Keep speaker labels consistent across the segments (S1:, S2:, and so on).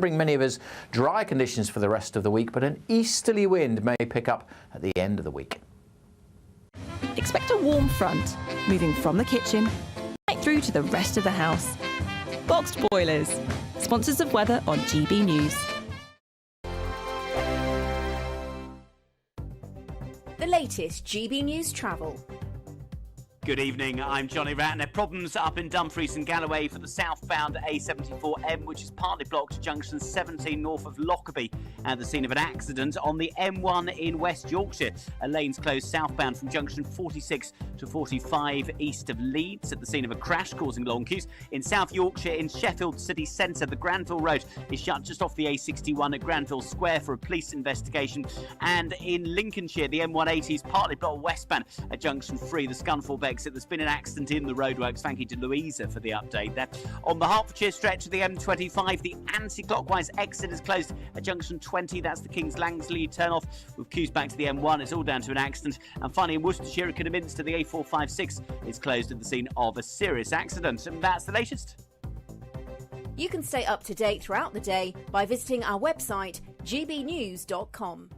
S1: bring many of us dry conditions for the rest of the week, but an easterly wind may pick up at the end of the week.
S2: Expect a warm front, moving from the kitchen right through to the rest of the house. Boxed boilers, sponsors of weather on GB News.
S3: The latest GB News travel.
S4: Good evening, I'm Johnny Ratner. Problems up in Dumfries and Galloway for the southbound A74M, which is partly blocked to junction 17 north of Lockerbie at the scene of an accident on the M1 in West Yorkshire. A lane's closed southbound from junction 46 to 45 east of Leeds at the scene of a crash causing long queues. In South Yorkshire, in Sheffield city centre, the Granville Road is shut just off the A61 at Granville Square for a police investigation. And in Lincolnshire, the M180 is partly blocked westbound at junction 3, the Scunthorpe exit. There's been an accident in the roadworks. Thank you to Louisa for the update there. On the Hertfordshire stretch of the M25, the anti-clockwise exit is closed at junction 20. That's the King's Langsley turn-off with queues back to the M1. It's all down to an accident. And finally, in Worcestershire, at Kidderminster, the A456 is closed at the scene of a serious accident. And that's the latest.
S3: You can stay up to date throughout the day by visiting our website, gbnews.com.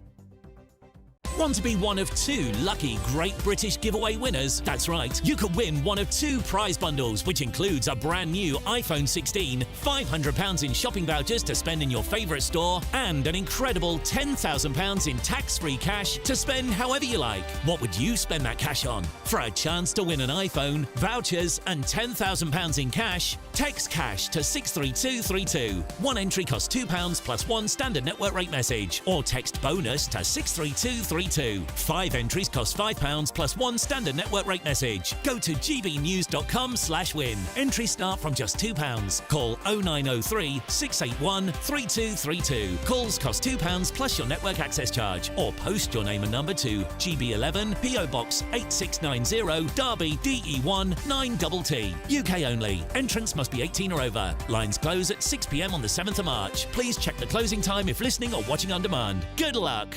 S5: Want to be one of 2 lucky Great British Giveaway winners? That's right, you could win one of 2 prize bundles, which includes a brand new iPhone 16, £500 in shopping vouchers to spend in your favourite store, and an incredible £10,000 in tax-free cash to spend however you like. What would you spend that cash on? For a chance to win an iPhone, vouchers and £10,000 in cash, text cash to 63232. One entry costs £2 plus 1 standard network rate message, or text bonus to 63232. 5 entries cost £5 plus 1 standard network rate message. Go to gbnews.com/win. Entries start from just £2. Call 0903 681 3232. Calls cost £2 plus your network access charge. Or post your name and number to GB11 PO Box 8690 Derby DE1 9TT. UK only. Entrance must be 18 or over. Lines close at 6 p.m. on the 7th of March. Please check the closing time if listening or watching on demand. Good luck.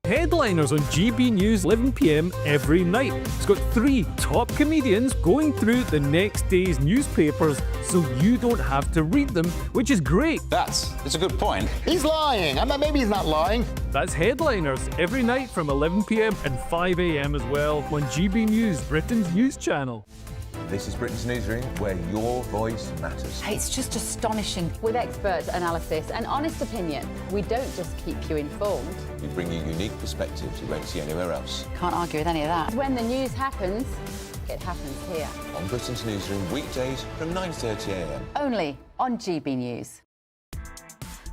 S6: Headliners on GB News 11 p.m. every night. It's got 3 top comedians going through the next day's newspapers so you don't have to read them, which is great.
S7: That's a good point.
S8: He's lying. Maybe he's not lying.
S6: That's Headliners every night from 11 p.m. and 5 a.m. as well on GB News, Britain's news channel.
S9: This is Britain's Newsroom, where your voice matters.
S10: It's just astonishing. With expert analysis and honest opinion, we don't just keep you informed.
S9: We bring you unique perspectives you won't see anywhere else.
S10: Can't argue with any of that. When the news happens, it happens here.
S9: On Britain's Newsroom, weekdays from 9:30 a.m.
S10: Only on GB News.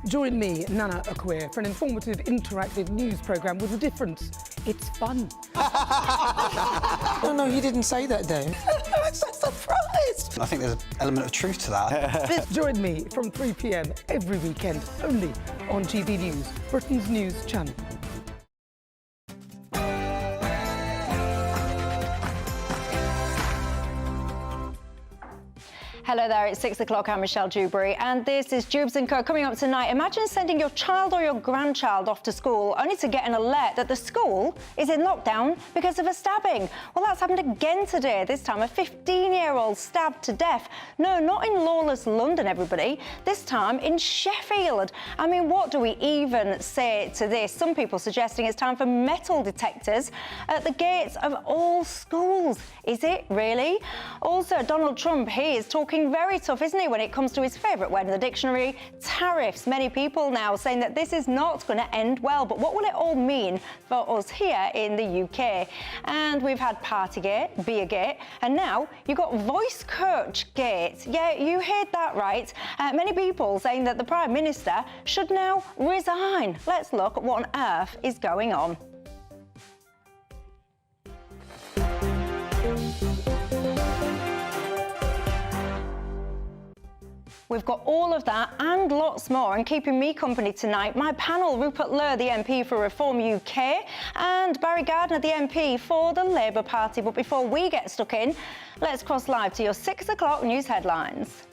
S11: Join me, Nana Akwe, for an informative, interactive news programme with a difference. It's fun.
S12: No, he didn't say that, Dave.
S11: I'm so surprised.
S12: I think there's an element of truth to that.
S11: Join me from 3 p.m. every weekend, only on GB News, Britain's news channel.
S13: Hello there, it's 6 o'clock. I'm Michelle Dewberry, and this is Dewbs & Co. Coming up tonight, imagine sending your child or your grandchild off to school only to get an alert that the school is in lockdown because of a stabbing. Well, that's happened again today. This time, a 15-year-old stabbed to death. No, not in lawless London, everybody. This time in Sheffield. I mean, what do we even say to this? Some people suggesting it's time for metal detectors at the gates of all schools. Is it really? Also, Donald Trump, he is talking very tough, isn't he, when it comes to his favourite word in the dictionary, tariffs. Many people now saying that this is not going to end well, but what will it all mean for us here in the UK? And we've had Partygate, Beergate, and now you've got Voice Coach Gate. Yeah, you heard that right. Many people saying that the Prime Minister should now resign. Let's look at what on earth is going on. We've got all of that and lots more, and keeping me company tonight, my panel, Rupert Lowe, the MP for Reform UK, and Barry Gardner, the MP for the Labour Party. But before we get stuck in, let's cross live to your 6 o'clock news headlines.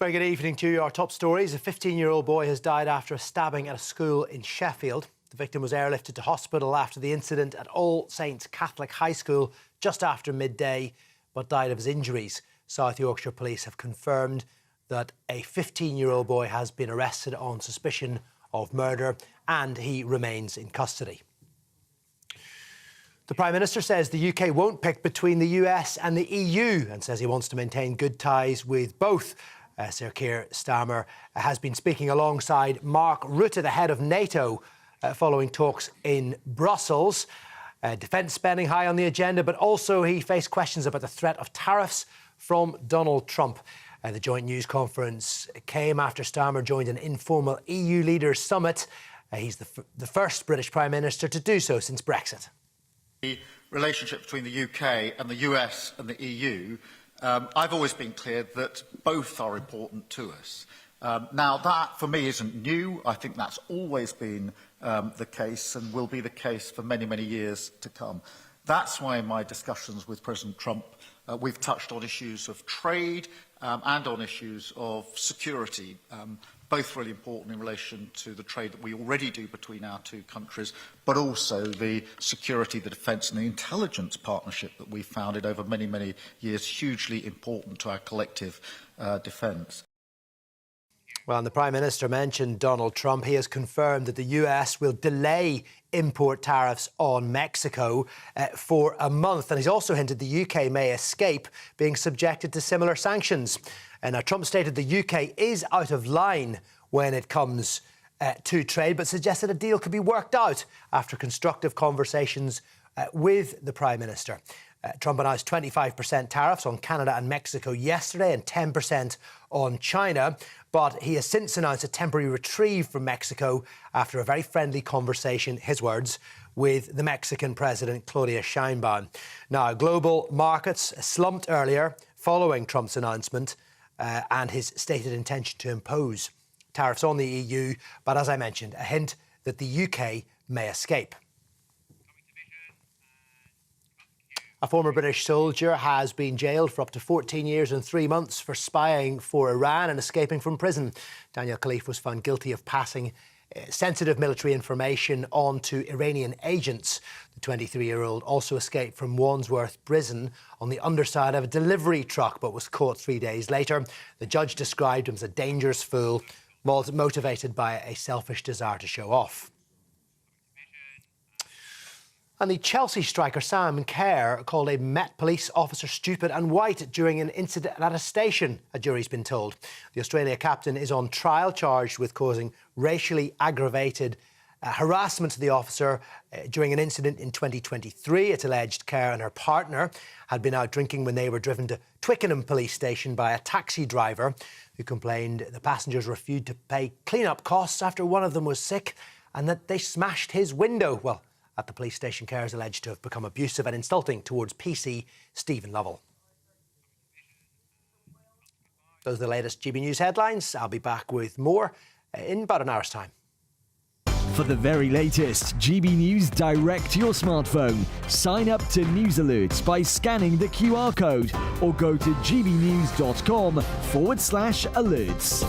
S14: Very good evening to you. Our top stories. A 15-year-old boy has died after a stabbing at a school in Sheffield. The victim was airlifted to hospital after the incident at All Saints Catholic High School just after midday, but died of his injuries. South Yorkshire Police have confirmed that a 15-year-old boy has been arrested on suspicion of murder and he remains in custody. The Prime Minister says the UK won't pick between the US and the EU and says he wants to maintain good ties with both. Sir Keir Starmer has been speaking alongside Mark Rutte, the head of NATO, following talks in Brussels. Defence spending high on the agenda, but also he faced questions about the threat of tariffs from Donald Trump. The joint news conference came after Starmer joined an informal EU leaders summit. He's the first British Prime Minister to do so since Brexit.
S7: The relationship between the UK and the US and the EU, I've always been clear that both are important to us. Now, that for me isn't new. I think that's always been the case and will be the case for many, many years to come. That's why in my discussions with President Trump, we've touched on issues of trade and on issues of security, both really important in relation to the trade that we already do between our two countries, but also the security, the defence and the intelligence partnership that we've founded over many, many years, hugely important to our collective defence.
S14: Well, and the Prime Minister mentioned Donald Trump. He has confirmed that the US will delay import tariffs on Mexico for a month. And he's also hinted the UK may escape being subjected to similar sanctions. And Trump stated the UK is out of line when it comes to trade, but suggested a deal could be worked out after constructive conversations with the Prime Minister. Trump announced 25% tariffs on Canada and Mexico yesterday and 10% on China. But he has since announced a temporary reprieve from Mexico after a very friendly conversation, his words, with the Mexican President, Claudia Sheinbaum. Now, global markets slumped earlier following Trump's announcement and his stated intention to impose tariffs on the EU. But as I mentioned, a hint that the UK may escape. A former British soldier has been jailed for up to 14 years and 3 months for spying for Iran and escaping from prison. Daniel Khalif was found guilty of passing sensitive military information on to Iranian agents. The 23-year-old also escaped from Wandsworth Prison on the underside of a delivery truck, but was caught 3 days later. The judge described him as a dangerous fool, motivated by a selfish desire to show off. And the Chelsea striker Sam Kerr called a Met police officer stupid and white during an incident at a station, a jury's been told. The Australia captain is on trial, charged with causing racially aggravated harassment to the officer during an incident in 2023. It's alleged Kerr and her partner had been out drinking when they were driven to Twickenham police station by a taxi driver who complained the passengers refused to pay clean-up costs after one of them was sick and that they smashed his window. Well, at the police station, Kerr is alleged to have become abusive and insulting towards PC Stephen Lovell. Those are the latest GB News headlines. I'll be back with more in about an hour's time.
S15: For the very latest GB News direct to your smartphone, sign up to News Alerts by scanning the QR code or go to gbnews.com/alerts.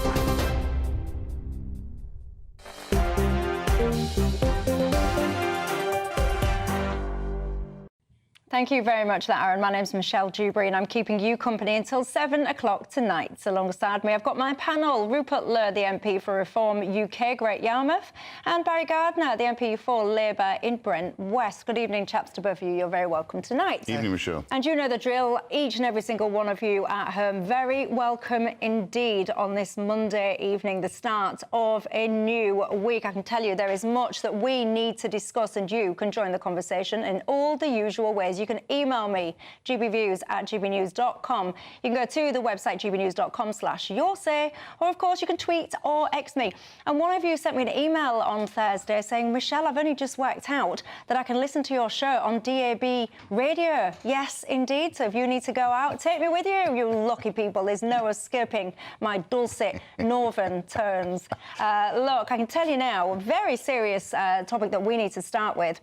S13: Thank you very much for that, Aaron. My name's Michelle Dewberry and I'm keeping you company until 7 o'clock tonight. Alongside me, I've got my panel, Rupert Lur, the MP for Reform UK, Great Yarmouth, and Barry Gardner, the MP for Labour in Brent West. Good evening, chaps, to both of you. You're very welcome tonight.
S16: Evening, Michelle.
S13: And you know the drill, each and every single one of you at home, very welcome indeed on this Monday evening, the start of a new week. I can tell you there is much that we need to discuss and you can join the conversation in all the usual ways. You can email me, gbviews@gbnews.com. You can go to the website, gbnews.com/yoursay, or of course you can tweet or X me. And one of you sent me an email on Thursday saying, Michelle, I've only just worked out that I can listen to your show on DAB radio. Yes, indeed. So if you need to go out, take me with you, you lucky people. There's no escaping my dulcet northern tones. Look, I can tell you now, a very serious topic that we need to start with.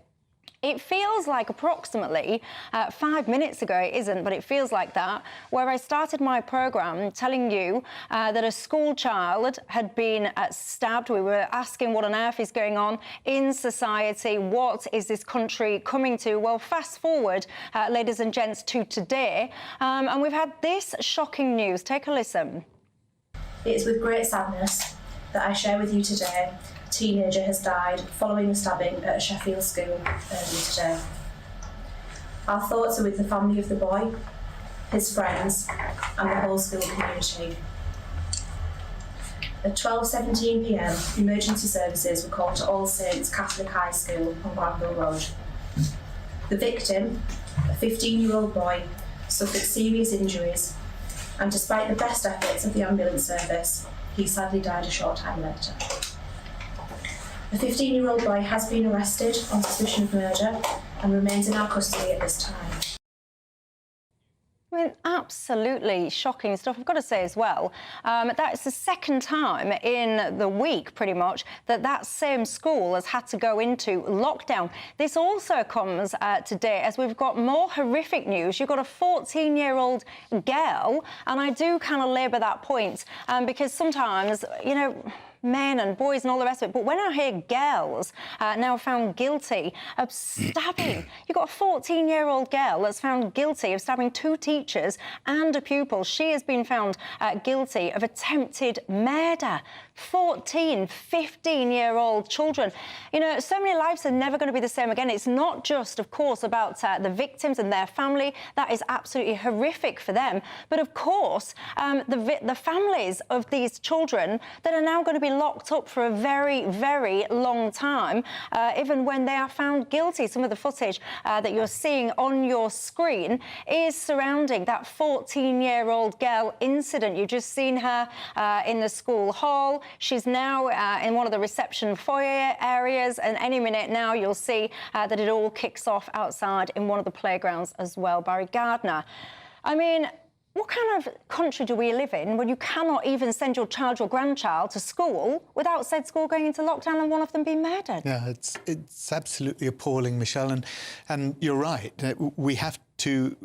S13: It feels like approximately 5 minutes ago, it isn't, but it feels like that, where I started my programme telling you that a school child had been stabbed. We were asking what on earth is going on in society. What is this country coming to? Well, fast forward, ladies and gents, to today, and we've had this shocking news. Take a listen.
S16: It's with great sadness that I share with you today a teenager has died following a stabbing at a Sheffield school earlier today. Our thoughts are with the family of the boy, his friends and the whole school community. At 12:17 p.m, emergency services were called to All Saints Catholic High School on Granville Road. The victim, a 15-year-old boy, suffered serious injuries, and despite the best efforts of the ambulance service, he sadly died a short time later. The 15-year-old boy has been arrested on suspicion of murder and remains in our custody at this time.
S13: I mean, absolutely shocking stuff. I've got to say as well, that's the second time in the week, pretty much, that same school has had to go into lockdown. This also comes today as we've got more horrific news. You've got a 14-year-old girl, and I do kind of labour that point because sometimes, you know, men and boys and all the rest of it. But when I hear girls now found guilty of stabbing, you've got a 14-year-old girl that's found guilty of stabbing 2 teachers and a pupil. She has been found guilty of attempted murder. 14, 15-year-old children. You know, so many lives are never going to be the same again. It's not just, of course, about the victims and their family. That is absolutely horrific for them. But, of course, the families of these children that are now going to be locked up for a very, very long time, even when they are found guilty. Some of the footage that you're seeing on your screen is surrounding that 14-year-old girl incident. You've just seen her in the school hall. She's now in one of the reception foyer areas, and any minute now you'll see that it all kicks off outside in one of the playgrounds as well. Barry Gardner. I mean, what kind of country do we live in when you cannot even send your child, your grandchild, to school without said school going into lockdown and one of them being murdered?
S17: Yeah, it's absolutely appalling, Michelle, and you're right. We have to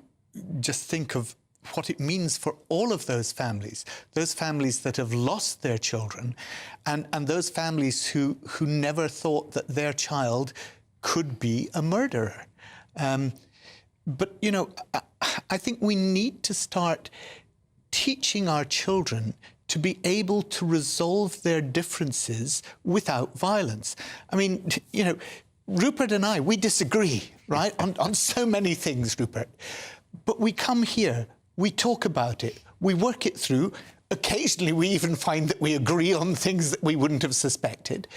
S17: just think of what it means for all of those families that have lost their children, and those families who never thought that their child could be a murderer. But, you know, I think we need to start teaching our children to be able to resolve their differences without violence. I mean, you know, Rupert and I, we disagree, right, on so many things, Rupert. But we come here, we talk about it, we work it through. Occasionally, we even find that we agree on things that we wouldn't have suspected.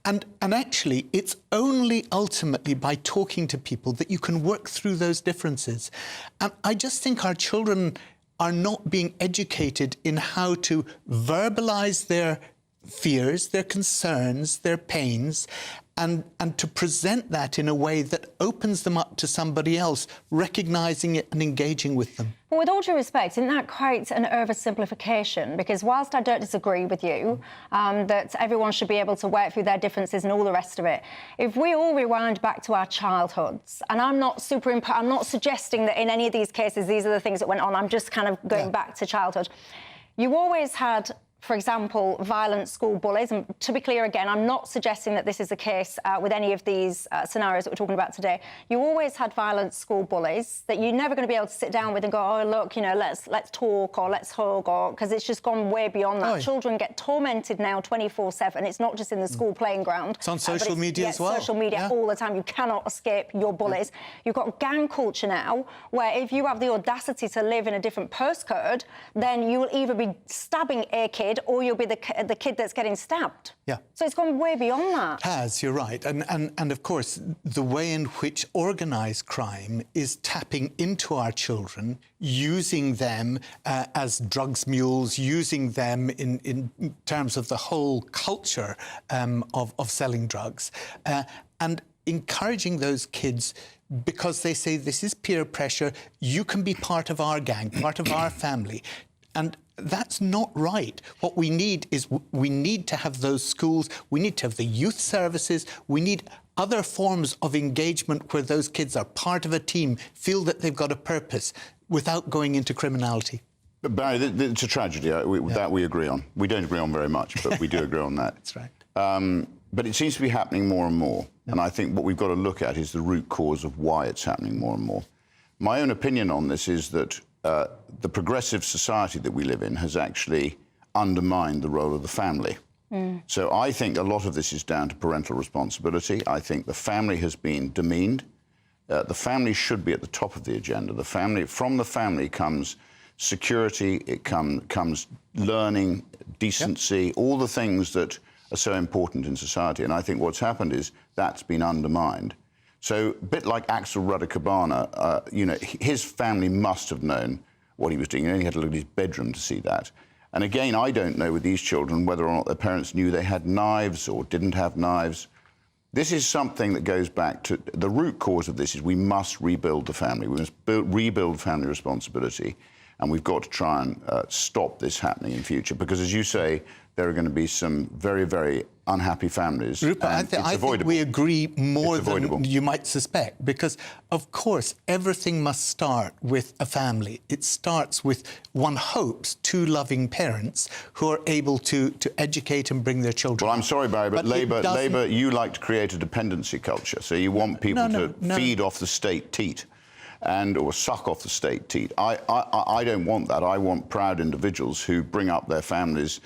S17: And actually, it's only ultimately by talking to people that you can work through those differences. And I just think our children are not being educated in how to verbalise their fears, their concerns, their pains, and to present that in a way that opens them up to somebody else, recognising it and engaging with them.
S13: But with all due respect, isn't that quite an oversimplification? Because whilst I don't disagree with you that everyone should be able to work through their differences and all the rest of it, if we all rewind back to our childhoods, and I'm not suggesting that in any of these cases these are the things that went on, I'm just kind of going back to childhood. You always had, for example, violent school bullies. And to be clear again, I'm not suggesting that this is the case with any of these scenarios that we're talking about today. You always had violent school bullies that you're never going to be able to sit down with and go, oh, look, you know, let's talk or let's hug, or because it's just gone way beyond that. Children get tormented now 24/7. It's not just in the school playing ground.
S17: It's on social media as well.
S13: Social media all the time. You cannot escape your bullies. You've got gang culture now, where if you have the audacity to live in a different postcode, then you will either be stabbing a kid or you'll be the kid that's getting stabbed.
S17: Yeah.
S13: So it's gone way beyond that.
S17: It has, you're right. And of course, the way in which organised crime is tapping into our children, using them as drugs mules, using them in terms of the whole culture of selling drugs, and encouraging those kids because they say, this is peer pressure, you can be part of our gang, part of our family. And that's not right. What we need is we need to have those schools, we need to have the youth services, we need other forms of engagement where those kids are part of a team, feel that they've got a purpose without going into criminality.
S18: But Barry, it's a tragedy. That we agree on. We don't agree on very much, but we do agree on that.
S17: That's right.
S18: But it seems to be happening more and more. Yeah. And I think what we've got to look at is the root cause of why it's happening more and more. My own opinion on this is that the progressive society that we live in has actually undermined the role of the family. So I think a lot of this is down to parental responsibility. I think the family has been demeaned. The family should be at the top of the agenda. From the family comes security, it comes learning, decency, all the things that are so important in society. And I think what's happened is that's been undermined. So a bit like Axel Rudder-Cabana, his family must have known what he was doing. You only had to look at his bedroom to see that. And again, I don't know with these children whether or not their parents knew they had knives or didn't have knives. This is something that goes back to the root cause of this is we must rebuild the family. We must rebuild family responsibility. And we've got to try and stop this happening in future. Because, as you say, there are going to be some very, very unhappy families.
S17: Rupert, I think we agree more than you might suspect. Because, of course, everything must start with a family. It starts with, one hopes, two loving parents who are able to educate and bring their children
S18: up. I'm sorry, Barry, but Labour, you like to create a dependency culture. So you want people to feed off the state teat. Or suck off the state teat. I don't want that. I want proud individuals who bring up their families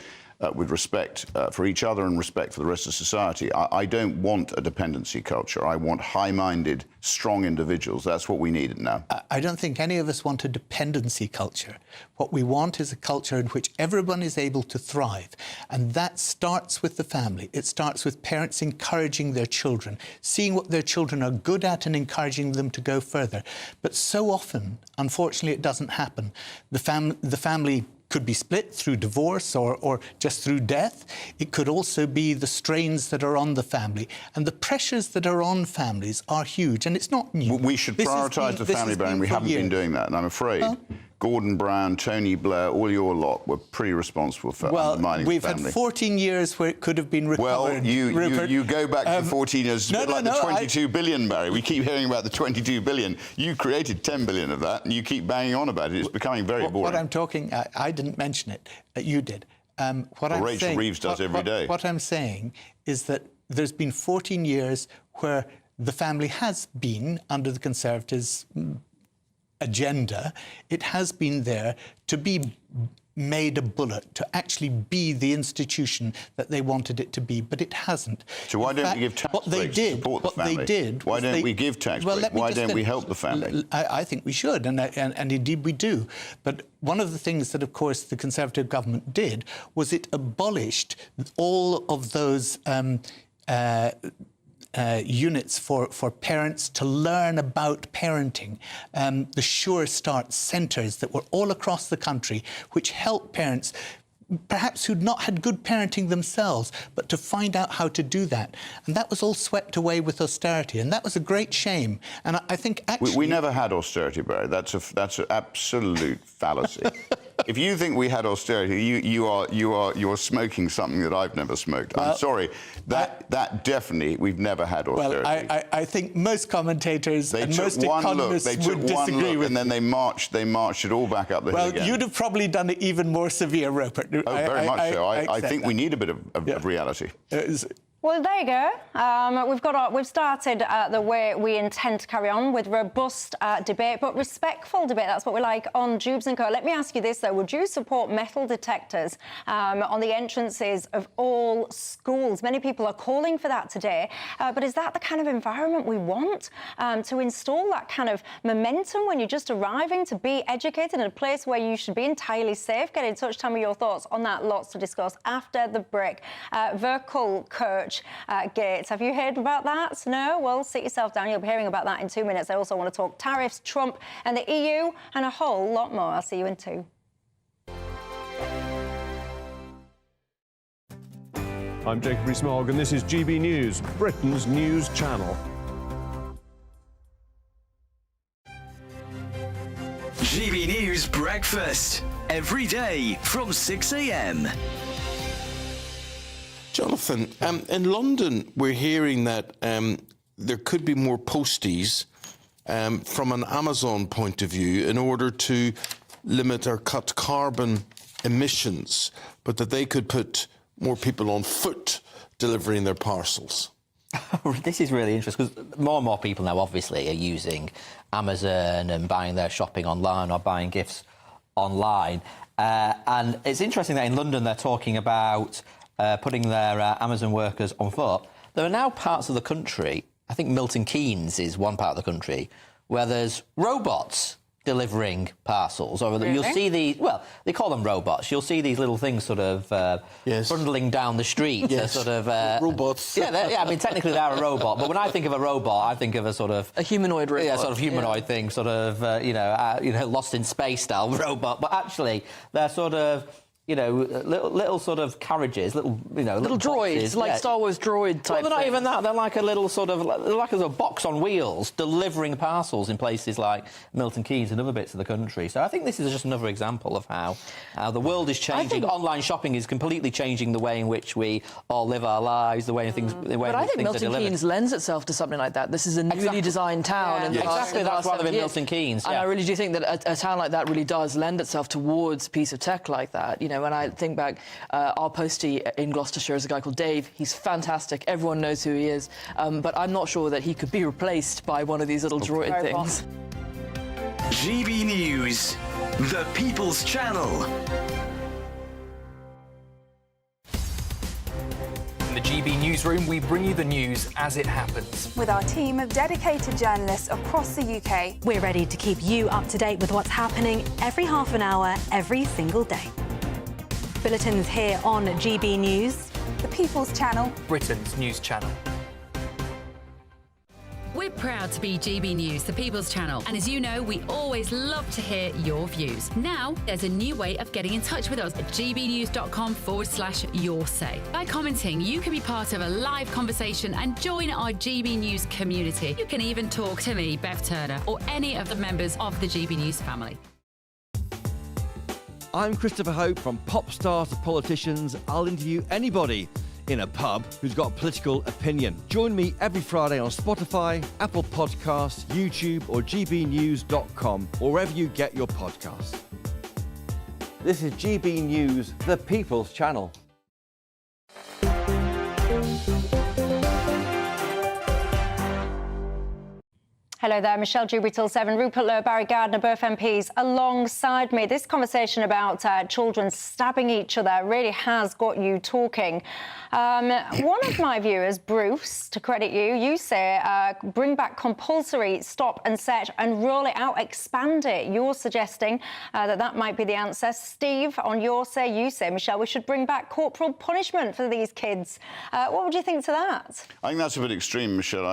S18: with respect for each other and respect for the rest of society. I don't want a dependency culture. I want high-minded, strong individuals. That's what we need now.
S17: I don't think any of us want a dependency culture. What we want is a culture in which everyone is able to thrive. And that starts with the family. It starts with parents encouraging their children, seeing what their children are good at and encouraging them to go further. But so often, unfortunately, it doesn't happen. The family could be split through divorce or just through death. It could also be the strains that are on the family. And the pressures that are on families are huge, and it's not new.
S18: We should prioritise the family, Barry, and we haven't been doing that. And I'm afraid Gordon Brown, Tony Blair, all your lot were pretty responsible for undermining the family.
S17: We've had 14 years where it could have been recovered.
S18: Well, you go back to the 14 years, the 22 billion, Barry. We keep hearing about the 22 billion. You created 10 billion of that, and you keep banging on about it. It's becoming very boring.
S17: What I'm talking, I didn't mention it, you did.
S18: Rachel Reeves does every day.
S17: What I'm saying is that there's been 14 years where the family has been, under the Conservatives' agenda, it has been there to be made a bullet, to actually be the institution that they wanted it to be, but it hasn't.
S18: So why don't we give tax breaks to support the family? Why don't we give tax breaks? Why don't we help the family?
S17: I think we should, and indeed we do. But one of the things that, of course, the Conservative government did was it abolished all of those units for parents to learn about parenting, the Sure Start centres that were all across the country, which help parents, perhaps who'd not had good parenting themselves, but to find out how to do that. And that was all swept away with austerity, and that was a great shame. And I think actually...
S18: We never had austerity, Barry. That's an absolute fallacy. If you think we had austerity, you're smoking something that I've never smoked. Well, I'm sorry. That definitely, we've never had austerity.
S17: Well, I think most commentators and most economists would disagree with
S18: and then they marched it all back up the hill again.
S17: Well, you'd have probably done it even more severe, Rupert.
S18: Oh, very much so. I think we need a bit of reality.
S13: Well, there you go. We've started the way we intend to carry on with robust debate, but respectful debate. That's what we like on Dewbs & Co. Let me ask you this, though. Would you support metal detectors on the entrances of all schools? Many people are calling for that today. But is that the kind of environment we want to install that kind of momentum when you're just arriving to be educated in a place where you should be entirely safe? Get in touch. Tell me your thoughts on that. Lots to discuss after the break. Verkle Coach Gates. Have you heard about that? No? Well, sit yourself down. You'll be hearing about that in 2 minutes. I also want to talk tariffs, Trump and the EU, and a whole lot more. I'll see you in 2.
S19: I'm Jacob Rees-Mogg, and this is GB News, Britain's news channel.
S20: GB News Breakfast, every day from 6 a.m.
S21: Jonathan, in London, we're hearing that there could be more posties from an Amazon point of view in order to limit or cut carbon emissions, but that they could put more people on foot delivering their parcels.
S22: This is really interesting because more and more people now obviously are using Amazon and buying their shopping online or buying gifts online. And it's interesting that in London they're talking about putting their Amazon workers on foot. There are now parts of the country, I think Milton Keynes is one part of the country, where there's robots delivering parcels. Or
S23: Really?
S22: You'll see these, well, they call them robots. You'll see these little things sort of bundling down the street.
S21: Yes.
S22: Sort of,
S21: robots.
S22: Yeah, I mean, technically they are a robot, but when I think of a robot, I think of a sort of...
S23: A humanoid robot.
S22: Yeah, sort of humanoid thing, sort of, Lost in Space style robot. But actually, they're sort of... little sort of carriages, little
S23: droids,
S22: boxes.
S23: like Star Wars droid type.
S22: Well, they're not
S23: thing.
S22: even that. They're like a little sort of, like a box on wheels, delivering parcels in places like Milton Keynes and other bits of the country. So I think this is just another example of how the world is changing. Online shopping is completely changing the way in which we all live our lives, the way things.
S23: But I think Milton Keynes lends itself to something like that. This is a newly designed town.
S22: Yeah.
S23: In the last,
S22: Exactly,
S23: in the
S22: that's
S23: last
S22: why they're in
S23: 7
S22: Milton Keynes.
S23: And
S22: Yeah.
S23: I really do think that a town like that really does lend itself towards a piece of tech like that. When I think back, our postie in Gloucestershire is a guy called Dave. He's fantastic. Everyone knows who he is. But I'm not sure that he could be replaced by one of these little droid things.
S20: GB News, the People's Channel.
S24: In the GB Newsroom, we bring you the news as it happens.
S25: With our team of dedicated journalists across the UK.
S26: We're ready to keep you up to date with what's happening every half an hour, every single day. Bulletins here on GB News.
S25: The People's Channel.
S24: Britain's news channel.
S27: We're proud to be GB News, the People's Channel. And as you know, we always love to hear your views. Now, there's a new way of getting in touch with us at gbnews.com/yoursay. By commenting, you can be part of a live conversation and join our GB News community. You can even talk to me, Bev Turner, or any of the members of the GB News family.
S15: I'm Christopher Hope. From pop stars to politicians, I'll interview anybody in a pub who's got a political opinion. Join me every Friday on Spotify, Apple Podcasts, YouTube or gbnews.com, or wherever you get your podcasts. This is GB News, the People's Channel.
S13: Hello there, Michelle Dewberry till 7. Rupert Lowe, Barry Gardner, both MPs alongside me. This conversation about children stabbing each other really has got you talking. One of my viewers, Bruce, to credit you, you say bring back compulsory stop and set and roll it out, expand it. You're suggesting that might be the answer. Steve, on your say, you say, Michelle, we should bring back corporal punishment for these kids. What would you think to that?
S18: I think that's a bit extreme, Michelle.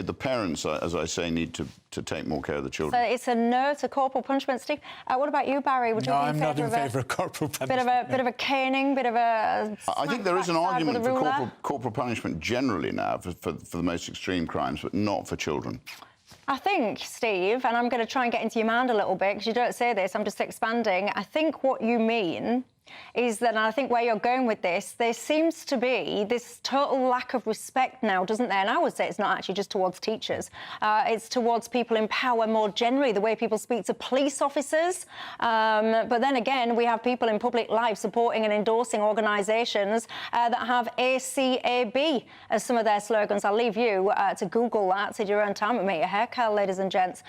S18: The parents, as I say, need to take more care of the children.
S13: So it's a no to corporal punishment, Steve. What about you, Barry? Would you be
S17: I'm not in favour of corporal punishment.
S13: Bit of a caning, bit of a...
S18: I think there is an argument for corporal punishment generally now for the most extreme crimes, but not for children.
S13: I think, Steve, and I'm going to try and get into your mind a little bit, because you don't say this, I'm just expanding. I think what you mean is that, and I think where you're going with this, there seems to be this total lack of respect now, doesn't there? And I would say it's not actually just towards teachers. It's towards people in power more generally, the way people speak to police officers. But then again, we have people in public life supporting and endorsing organisations that have ACAB as some of their slogans. I'll leave you to Google that, take your own time and make your hair curl, ladies and gents.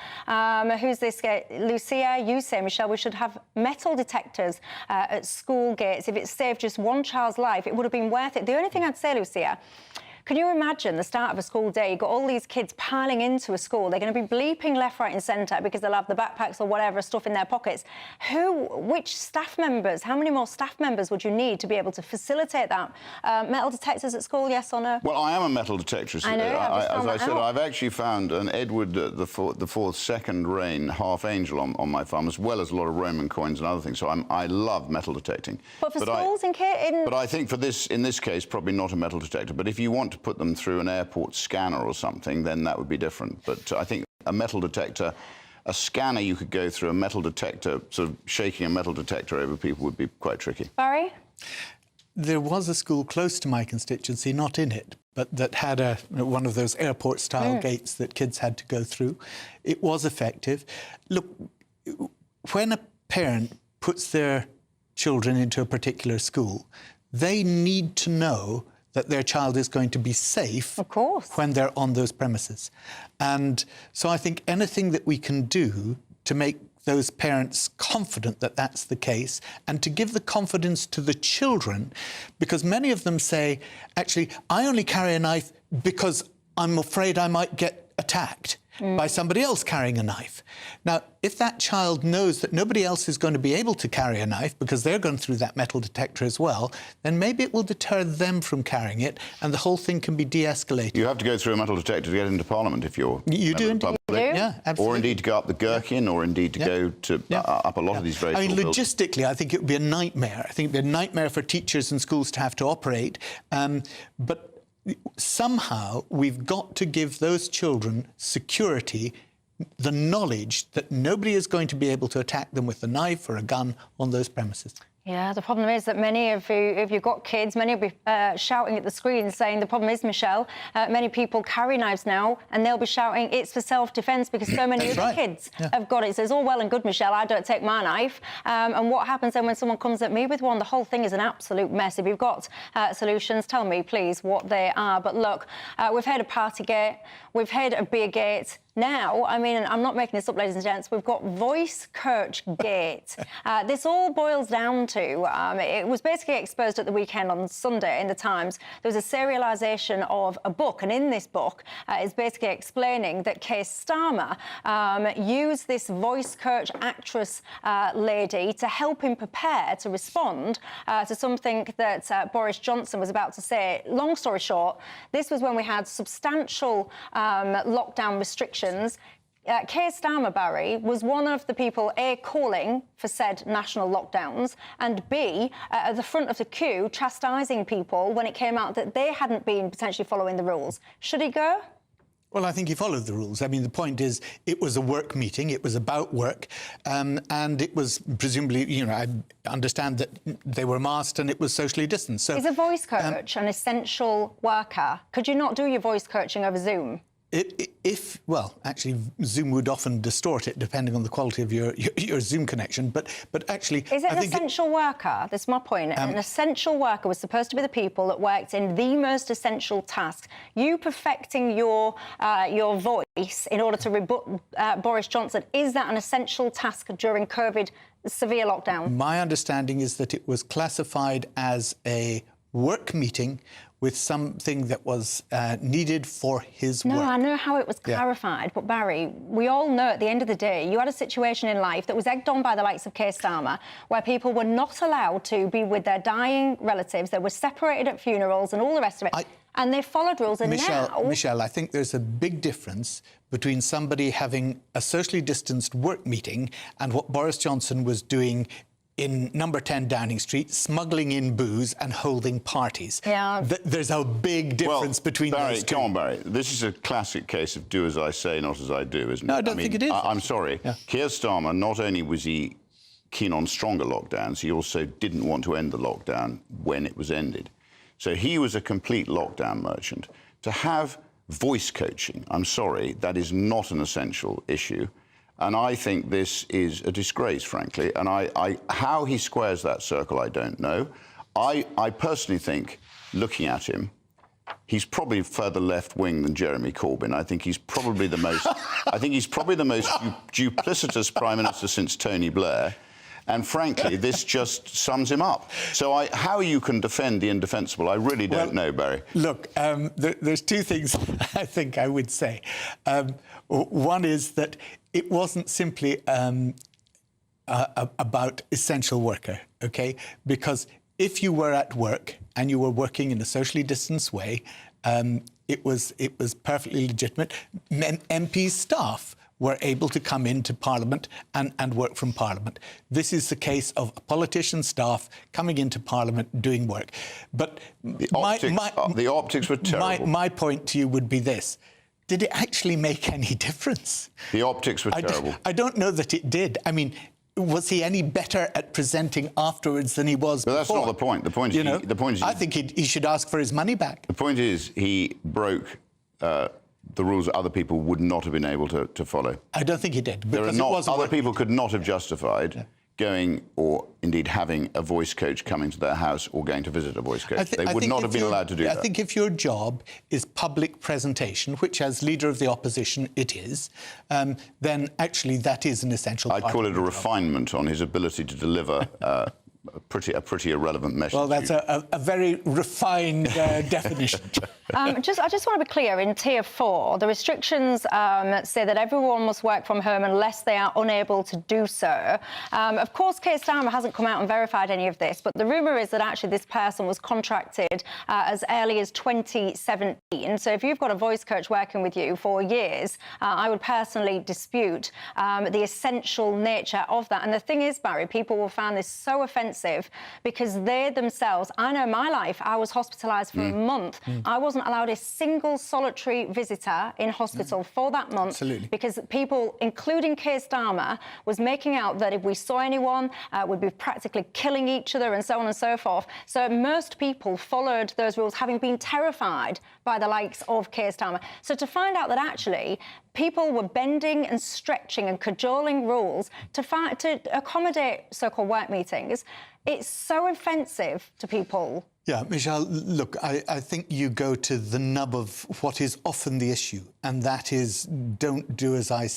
S13: Who's this guy? Lucia, you say, Michelle, we should have metal detectors at school gates. If it saved just one child's life, it would have been worth it. The only thing I'd say, Lucia, can you imagine the start of a school day? You've got all these kids piling into a school. They're going to be bleeping left, right and centre because they'll have the backpacks or whatever stuff in their pockets. Which staff members, how many more staff members would you need to be able to facilitate that? Metal detectors at school, yes or no?
S18: Well, I am a metal detectorist.
S13: I know,
S18: as I said, I've actually found an Edward the Fourth second reign half angel on my farm, as well as a lot of Roman coins and other things. So I love metal detecting.
S13: But for schools
S18: But I think in this case, probably not a metal detector. But if you want to put them through an airport scanner or something, then that would be different. But I think a metal detector, a scanner you could go through, a metal detector, sort of shaking a metal detector over people would be quite tricky.
S13: Barry?
S17: there was a school close to my constituency, not in it, but that had one of those airport-style gates that kids had to go through. It was effective. Look, when a parent puts their children into a particular school, they need to know that their child is going to be safe,
S13: of course,
S17: when they're on those premises. And so I think anything that we can do to make those parents confident that that's the case, and to give the confidence to the children, because many of them say, actually, I only carry a knife because I'm afraid I might get attacked by somebody else carrying a knife. Now, if that child knows that nobody else is going to be able to carry a knife because they're going through that metal detector as well, then maybe it will deter them from carrying it, and the whole thing can be de-escalated.
S18: You have to go through a metal detector to get into Parliament if you're...
S17: You do indeed. Yeah, absolutely.
S18: Or indeed to go up the Gherkin, or indeed to go to up a lot of these very tall buildings.
S17: Logistically, I think it would be a nightmare. I think it would be a nightmare for teachers and schools to have to operate. But somehow we've got to give those children security, the knowledge that nobody is going to be able to attack them with a knife or a gun on those premises.
S13: Yeah, the problem is that many of you, if you've got kids, many will be shouting at the screen saying the problem is, Michelle, many people carry knives now and they'll be shouting it's for self-defence because so many other kids have got it. So it's all well and good, Michelle, I don't take my knife. And what happens then when someone comes at me with one? The whole thing is an absolute mess. If you've got solutions, tell me, please, what they are. But look, we've had a Partygate, we've had a Beergate. Now, I mean, I'm not making this up, ladies and gents, we've got Voice Coach Gate. This all boils down to, it was basically exposed at the weekend on Sunday in the Times. There was a serialisation of a book, and in this book, it's basically explaining that Keir Starmer used this voice coach actress lady to help him prepare to respond to something that Boris Johnson was about to say. Long story short, this was when we had substantial lockdown restrictions. Keir Starmer, Barry, was one of the people, A, calling for said national lockdowns, and B, at the front of the queue, chastising people when it came out that they hadn't been potentially following the rules. Should he go?
S17: Well, I think he followed the rules. I mean, the point is, it was a work meeting, it was about work, and it was presumably, you know, I understand that they were masked and it was socially distanced. So,
S13: is a voice coach an essential worker? Could you not do your voice coaching over Zoom?
S17: Well, actually, Zoom would often distort it depending on the quality of your Zoom connection. But actually,
S13: is it an essential worker? That's my point. An essential worker was supposed to be the people that worked in the most essential tasks. You perfecting your voice in order to rebut Boris Johnson, is that an essential task during COVID severe lockdown?
S17: My understanding is that it was classified as a work meeting with something that was needed for his work.
S13: No, I know how it was clarified, but Barry, we all know at the end of the day, you had a situation in life that was egged on by the likes of Keir Starmer, where people were not allowed to be with their dying relatives, they were separated at funerals and all the rest of it. And they followed rules, and now...
S17: Michelle, I think there's a big difference between somebody having a socially distanced work meeting and what Boris Johnson was doing in number 10 Downing Street, smuggling in booze and holding parties.
S13: Yeah.
S17: There's a big difference between
S18: Barry,
S17: those two.
S18: Come on, Barry. This is a classic case of do as I say, not as I do, isn't it?
S17: No, I don't think it is.
S18: I'm sorry. Yeah. Keir Starmer, not only was he keen on stronger lockdowns, he also didn't want to end the lockdown when it was ended. So he was a complete lockdown merchant. To have voice coaching, I'm sorry, that is not an essential issue. And I think this is a disgrace, frankly. And how he squares that circle, I don't know. I personally think, looking at him, he's probably further left wing than Jeremy Corbyn. I think he's probably the most. I think he's probably the most duplicitous prime minister since Tony Blair. And frankly, this just sums him up. So how you can defend the indefensible, I really don't know, Barry.
S17: Look, there's two things I think I would say. One is that it wasn't simply about essential worker, OK? Because if you were at work and you were working in a socially distanced way, it was perfectly legitimate. MPs' staff were able to come into Parliament and work from Parliament. This is the case of a politician's staff coming into Parliament doing work. But
S18: the optics were terrible.
S17: My point to you would be this. Did it actually make any difference?
S18: The optics were terrible.
S17: I don't know that it did. I mean, was he any better at presenting afterwards than he was before?
S18: That's not the point. The point is, the point is,
S17: I think he should ask for his money back.
S18: The point is, he broke the rules that other people would not have been able to follow.
S17: I don't think he did.
S18: There are not, other people could not have justified going or indeed having a voice coach coming to their house or going to visit a voice coach. They would not have been allowed to do that.
S17: I think if your job is public presentation, which as leader of the opposition it is, then actually that is an essential part.
S18: I'd call it a refinement on his ability to deliver a pretty irrelevant message.
S17: Well, that's a very refined definition.
S13: I just want to be clear, in Tier 4, the restrictions say that everyone must work from home unless they are unable to do so. Of course, Keir Starmer hasn't come out and verified any of this, but the rumour is that actually this person was contracted as early as 2017. So if you've got a voice coach working with you for years, I would personally dispute the essential nature of that. And the thing is, Barry, people will find this so offensive because they themselves, I know my life, I was hospitalised for a month. I wasn't allowed a single solitary visitor in hospital for that month.
S17: Absolutely.
S13: Because people, including Keir Starmer, was making out that if we saw anyone, we'd be practically killing each other and so on and so forth. So most people followed those rules, having been terrified by the likes of Keir Starmer. So to find out that actually people were bending and stretching and cajoling rules to accommodate so-called work meetings, it's so offensive to people.
S17: Yeah, Michelle, look, I think you go to the nub of what is often the issue, and that is don't do as I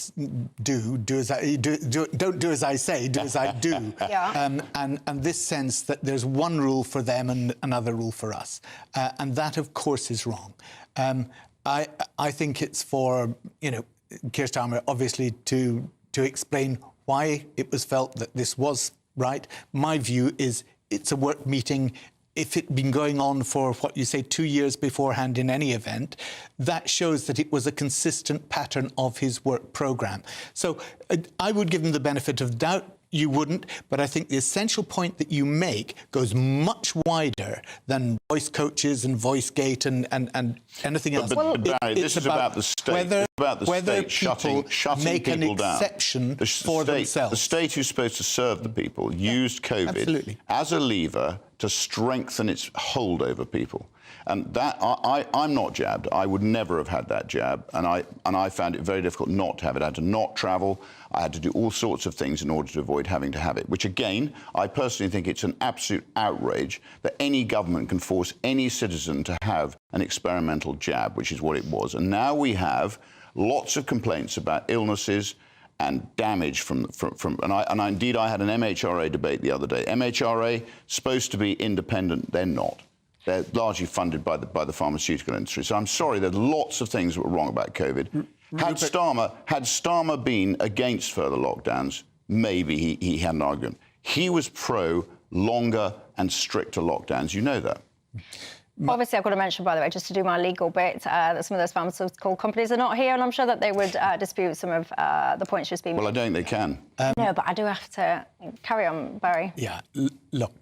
S17: do, don't do as I say, do as I do.
S13: Yeah.
S17: And this sense that there's one rule for them and another rule for us. And that, of course, is wrong. I think it's for, Keir Starmer, obviously, to explain why it was felt that this was right. My view is it's a work meeting. If it'd been going on for, 2 years beforehand in any event, that shows that it was a consistent pattern of his work programme. So I would give him the benefit of doubt. You wouldn't, but I think the essential point that you make goes much wider than voice coaches and voice gate and anything else.
S18: But Barry, this is about the state.
S17: Whether
S18: shutting
S17: make an
S18: people down.
S17: exception for themselves.
S18: The state who's supposed to serve the people used COVID as a lever to strengthen its hold over people. And that I'm not jabbed. I would never have had that jab, and I found it very difficult not to have it. I had to not travel. I had to do all sorts of things in order to avoid having to have it, which, again, I personally think it's an absolute outrage that any government can force any citizen to have an experimental jab, which is what it was. And now we have lots of complaints about illnesses and damage from indeed I had an MHRA debate the other day. MHRA supposed to be independent, they're not. They're largely funded by the pharmaceutical industry. So I'm sorry, there's lots of things that were wrong about COVID. Had Starmer been against further lockdowns, maybe he had an argument. He was pro longer and stricter lockdowns. You know that.
S13: Obviously, I've got to mention, by the way, just to do my legal bit, that some of those pharmaceutical companies are not here, and I'm sure that they would dispute some of the points just being made.
S18: Well, I don't think they can.
S13: No, but I do have to carry on, Barry.
S17: Yeah, look,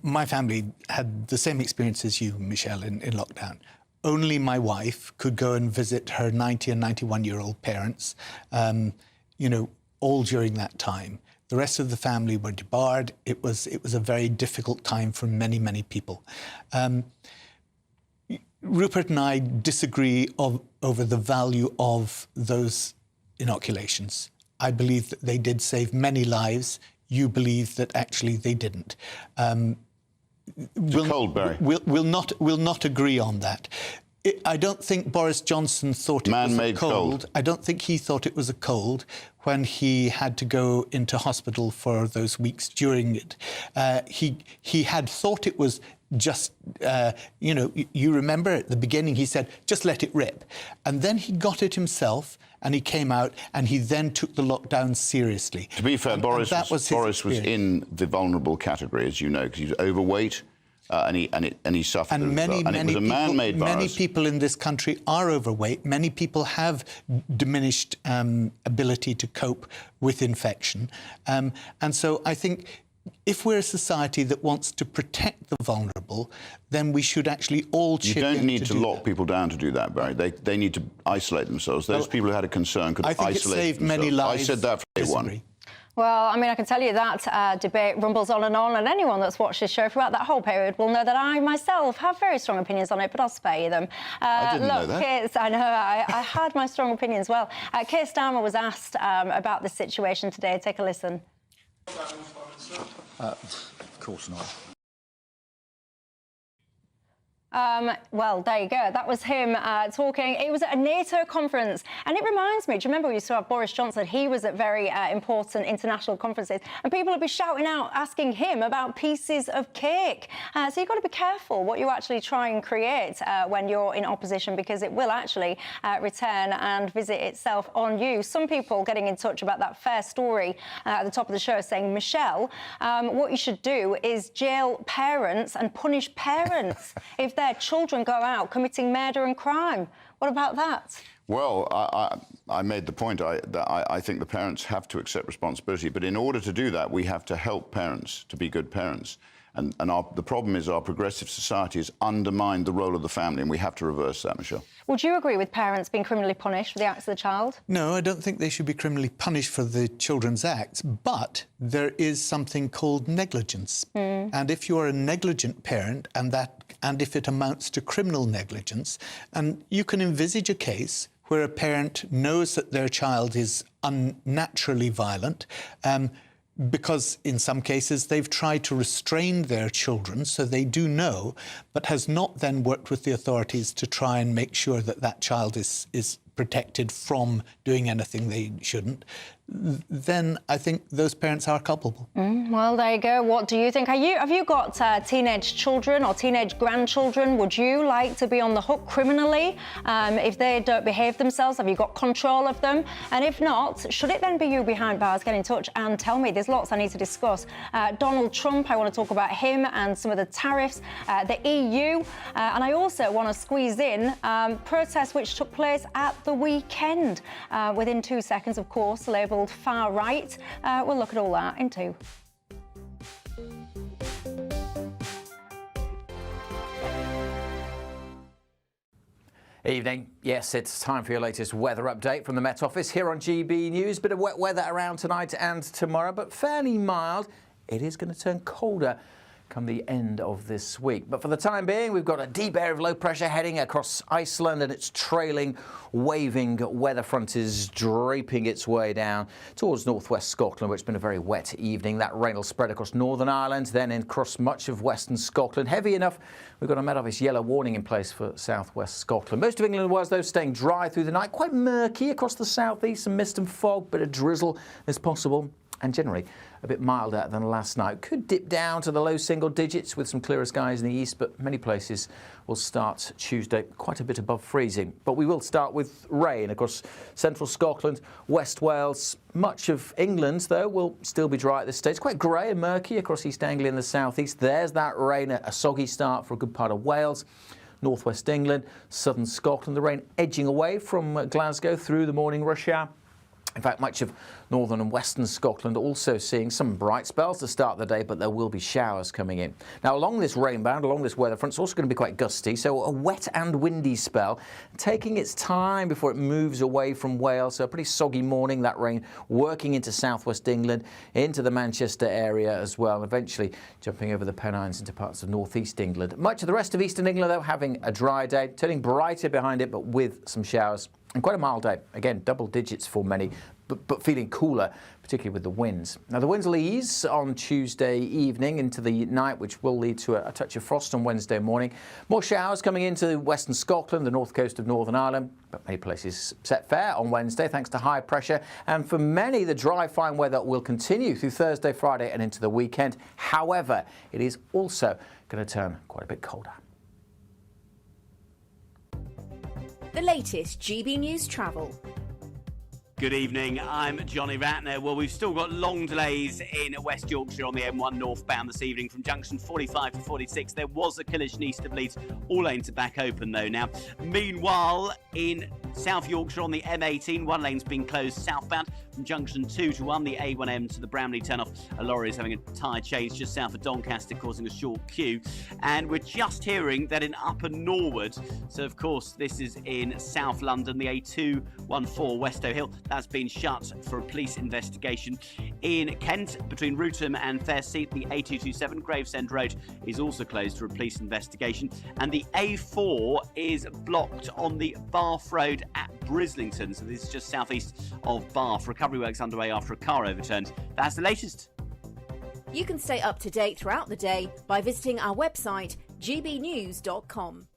S17: my family had the same experience as you, Michelle, in lockdown. Only my wife could go and visit her 90 and 91-year-old parents, all during that time. The rest of the family were debarred. It was a very difficult time for many, many people. Rupert and I disagree over the value of those inoculations. I believe that they did save many lives. You believe that actually they didn't. We'll not agree on that. I don't think Boris Johnson thought it was a cold. I don't think he thought it was a cold when he had to go into hospital for those weeks during it. He had thought it was just, you remember at the beginning he said, just let it rip. And then he got it himself and he came out and he then took the lockdown seriously.
S18: To be fair, Boris was in the vulnerable category, as you know, because he was overweight. And he suffered.
S17: And many people in this country are overweight. Many people have diminished ability to cope with infection. And so I think if we're a society that wants to protect the vulnerable, then we should actually all chip in.
S18: You don't need to
S17: do
S18: lock
S17: that.
S18: people down to do that, Barry. They need to isolate themselves. Those people who had a concern could
S17: I think
S18: isolate
S17: it saved
S18: themselves.
S17: many lives.
S18: I said that from day one.
S17: Disagree.
S13: Well, I mean, I can tell you that debate rumbles on, and anyone that's watched this show throughout that whole period will know that I myself have very strong opinions on it, but I'll spare you them.
S18: I didn't know that.
S13: I know, I had my strong opinions. Well, Keir Starmer was asked about the situation today. Take a listen.
S7: Of course not.
S13: Well, there you go. That was him talking. It was at a NATO conference. And it reminds me, do you remember we used to have Boris Johnson? He was at very important international conferences. And people would be shouting out, asking him about pieces of cake. So you've got to be careful what you actually try and create when you're in opposition, because it will actually return and visit itself on you. Some people getting in touch about that fair story at the top of the show saying, Michelle, what you should do is jail parents and punish parents if their children go out committing murder and crime. What about that?
S18: Well, I made the point that I think the parents have to accept responsibility. But in order to do that, we have to help parents to be good parents. And the problem is our progressive society has undermined the role of the family, and we have to reverse that, Michelle.
S13: Would you agree with parents being criminally punished for the acts of the child?
S17: No, I don't think they should be criminally punished for the children's acts, but there is something called negligence. And if you're a negligent parent, and if it amounts to criminal negligence, and you can envisage a case where a parent knows that their child is unnaturally violent, because in some cases they've tried to restrain their children, so they do know, but has not then worked with the authorities to try and make sure that that child is protected from doing anything they shouldn't, then I think those parents are culpable.
S13: Well, there you go. What do you think? Have you got teenage children or teenage grandchildren? Would you like to be on the hook criminally if they don't behave themselves? Have you got control of them? And if not, should it then be you behind bars? Get in touch and tell me. There's lots I need to discuss. Donald Trump, I want to talk about him and some of the tariffs, the EU, and I also want to squeeze in protests which took place at the weekend. Within 2 seconds, of course, labelled far right. We'll look at all that in 2.
S1: Evening. Yes, it's time for your latest weather update from the Met Office here on GB News. Bit of wet weather around tonight and tomorrow, but fairly mild. It is going to turn colder come the end of this week. But for the time being, we've got a deep area of low pressure heading across Iceland, and its trailing, waving weather front is draping its way down towards northwest Scotland, where it's been a very wet evening. That rain will spread across Northern Ireland, then across much of western Scotland. Heavy enough, we've got a Met Office yellow warning in place for southwest Scotland. Most of England was, though, staying dry through the night. Quite murky across the southeast, some mist and fog, bit of drizzle is possible, and generally a bit milder than last night. Could dip down to the low single digits with some clearer skies in the east, but many places will start Tuesday quite a bit above freezing. But we will start with rain across central Scotland, West Wales. Much of England, though, will still be dry at this stage. Quite grey and murky across East Anglia in the southeast. There's that rain, a soggy start for a good part of Wales. Northwest England, southern Scotland, the rain edging away from Glasgow through the morning rush hour. In fact, much of northern and western Scotland also seeing some bright spells to start the day, but there will be showers coming in. Now, along this rain band, along this weather front, it's also going to be quite gusty, so a wet and windy spell, taking its time before it moves away from Wales. So a pretty soggy morning, that rain working into southwest England, into the Manchester area as well, and eventually jumping over the Pennines into parts of northeast England. Much of the rest of eastern England, though, having a dry day, turning brighter behind it, but with some showers. And quite a mild day. Again, double digits for many, but feeling cooler, particularly with the winds. Now, the winds will ease on Tuesday evening into the night, which will lead to a touch of frost on Wednesday morning. More showers coming into western Scotland, the north coast of Northern Ireland, but many places set fair on Wednesday thanks to high pressure. And for many, the dry, fine weather will continue through Thursday, Friday and into the weekend. However, it is also going to turn quite a bit colder.
S2: The latest GB News travel.
S3: Good evening, I'm Johnny Ratner. Well, we've still got long delays in West Yorkshire on the M1 northbound this evening from junction 45 to 46. There was a collision east of Leeds. All lanes are back open though now. Meanwhile, in South Yorkshire on the M18, one lane's been closed southbound from junction 2 to 1, the A1M to the Bramley turnoff. A lorry is having a tyre change just south of Doncaster, causing a short queue. And we're just hearing that in Upper Norwood, so of course this is in South London, the A214 Westow Hill, that's been shut for a police investigation. In Kent, between Rootham and Fairseat, the A227 Gravesend Road is also closed for a police investigation. And the A4 is blocked on the Bath Road at Brislington, so this is just southeast of Bath. Recovery works underway after a car overturned. That's the latest.
S2: You can stay up to date throughout the day by visiting our website, gbnews.com.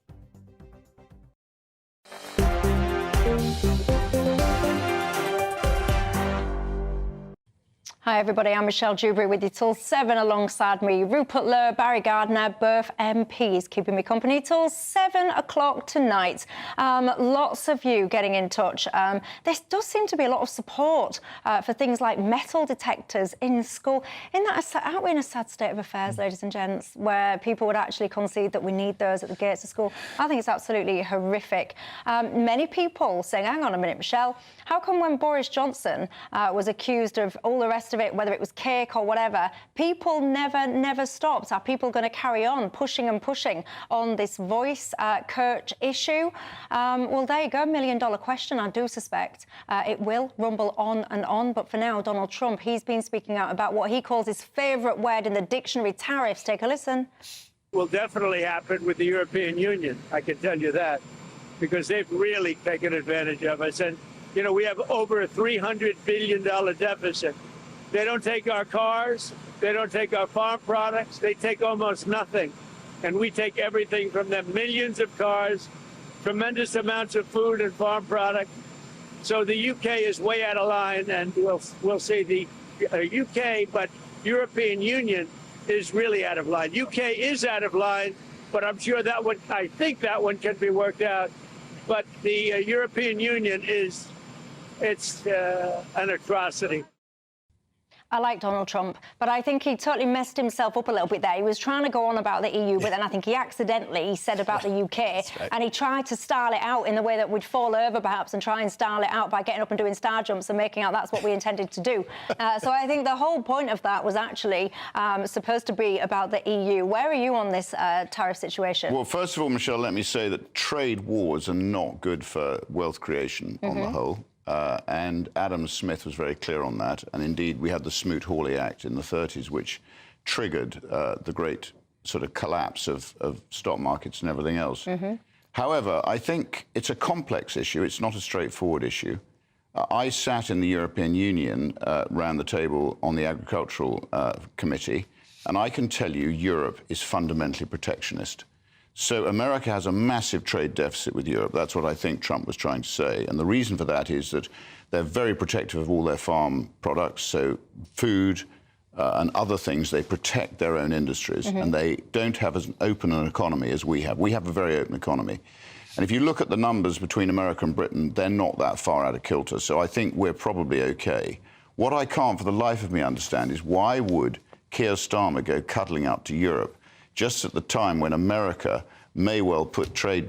S13: Hi everybody, I'm Michelle Dewberry with you till 7 alongside me. Rupert Lowe, Barry Gardner, both MPs keeping me company till 7 o'clock tonight. Lots of you getting in touch. There does seem to be a lot of support for things like metal detectors in school. Aren't we in a sad state of affairs, ladies and gents, where people would actually concede that we need those at the gates of school? I think it's absolutely horrific. Many people saying, hang on a minute, Michelle, how come when Boris Johnson was accused of all the rest of it, whether it was cake or whatever, people never stopped? Are people going to carry on pushing and pushing on this voice coach issue? Well, there you go, $1 million question. I do suspect it will rumble on and on. But for now, Donald Trump, he's been speaking out about what he calls his favourite word in the dictionary, tariffs. Take a listen.
S4: Will definitely happen with the European Union, I can tell you that, because they've really taken advantage of us. And, you know, we have over a $300 billion deficit. They don't take our cars. They don't take our farm products. They take almost nothing. And we take everything from them. Millions of cars, tremendous amounts of food and farm product. So the UK is way out of line, and we'll see the UK, but European Union is really out of line. UK is out of line, but I'm sure that one, I think that one can be worked out. But the European Union it's an atrocity.
S13: I like Donald Trump, but I think he totally messed himself up a little bit there. He was trying to go on about the EU, but then I think he accidentally said about the UK, right. And he tried to style it out in the way that we'd fall over, perhaps, and try and style it out by getting up and doing star jumps and making out that's what we intended to do. So I think the whole point of that was actually supposed to be about the EU. Where are you on this tariff situation?
S18: Well, first of all, Michelle, let me say that trade wars are not good for wealth creation on the whole. And Adam Smith was very clear on that. And indeed, we had the Smoot-Hawley Act in the 30s, which triggered the great sort of collapse of stock markets and everything else. However, I think it's a complex issue. It's not a straightforward issue. I sat in the European Union, round the table on the Agricultural Committee, and I can tell you Europe is fundamentally protectionist. So America has a massive trade deficit with Europe. That's what I think Trump was trying to say. And the reason for that is that they're very protective of all their farm products, so food and other things. They protect their own industries, and they don't have as open an economy as we have. We have a very open economy. And if you look at the numbers between America and Britain, they're not that far out of kilter. So I think we're probably OK. What I can't for the life of me understand is why would Keir Starmer go cuddling up to Europe just at the time when America may well put trade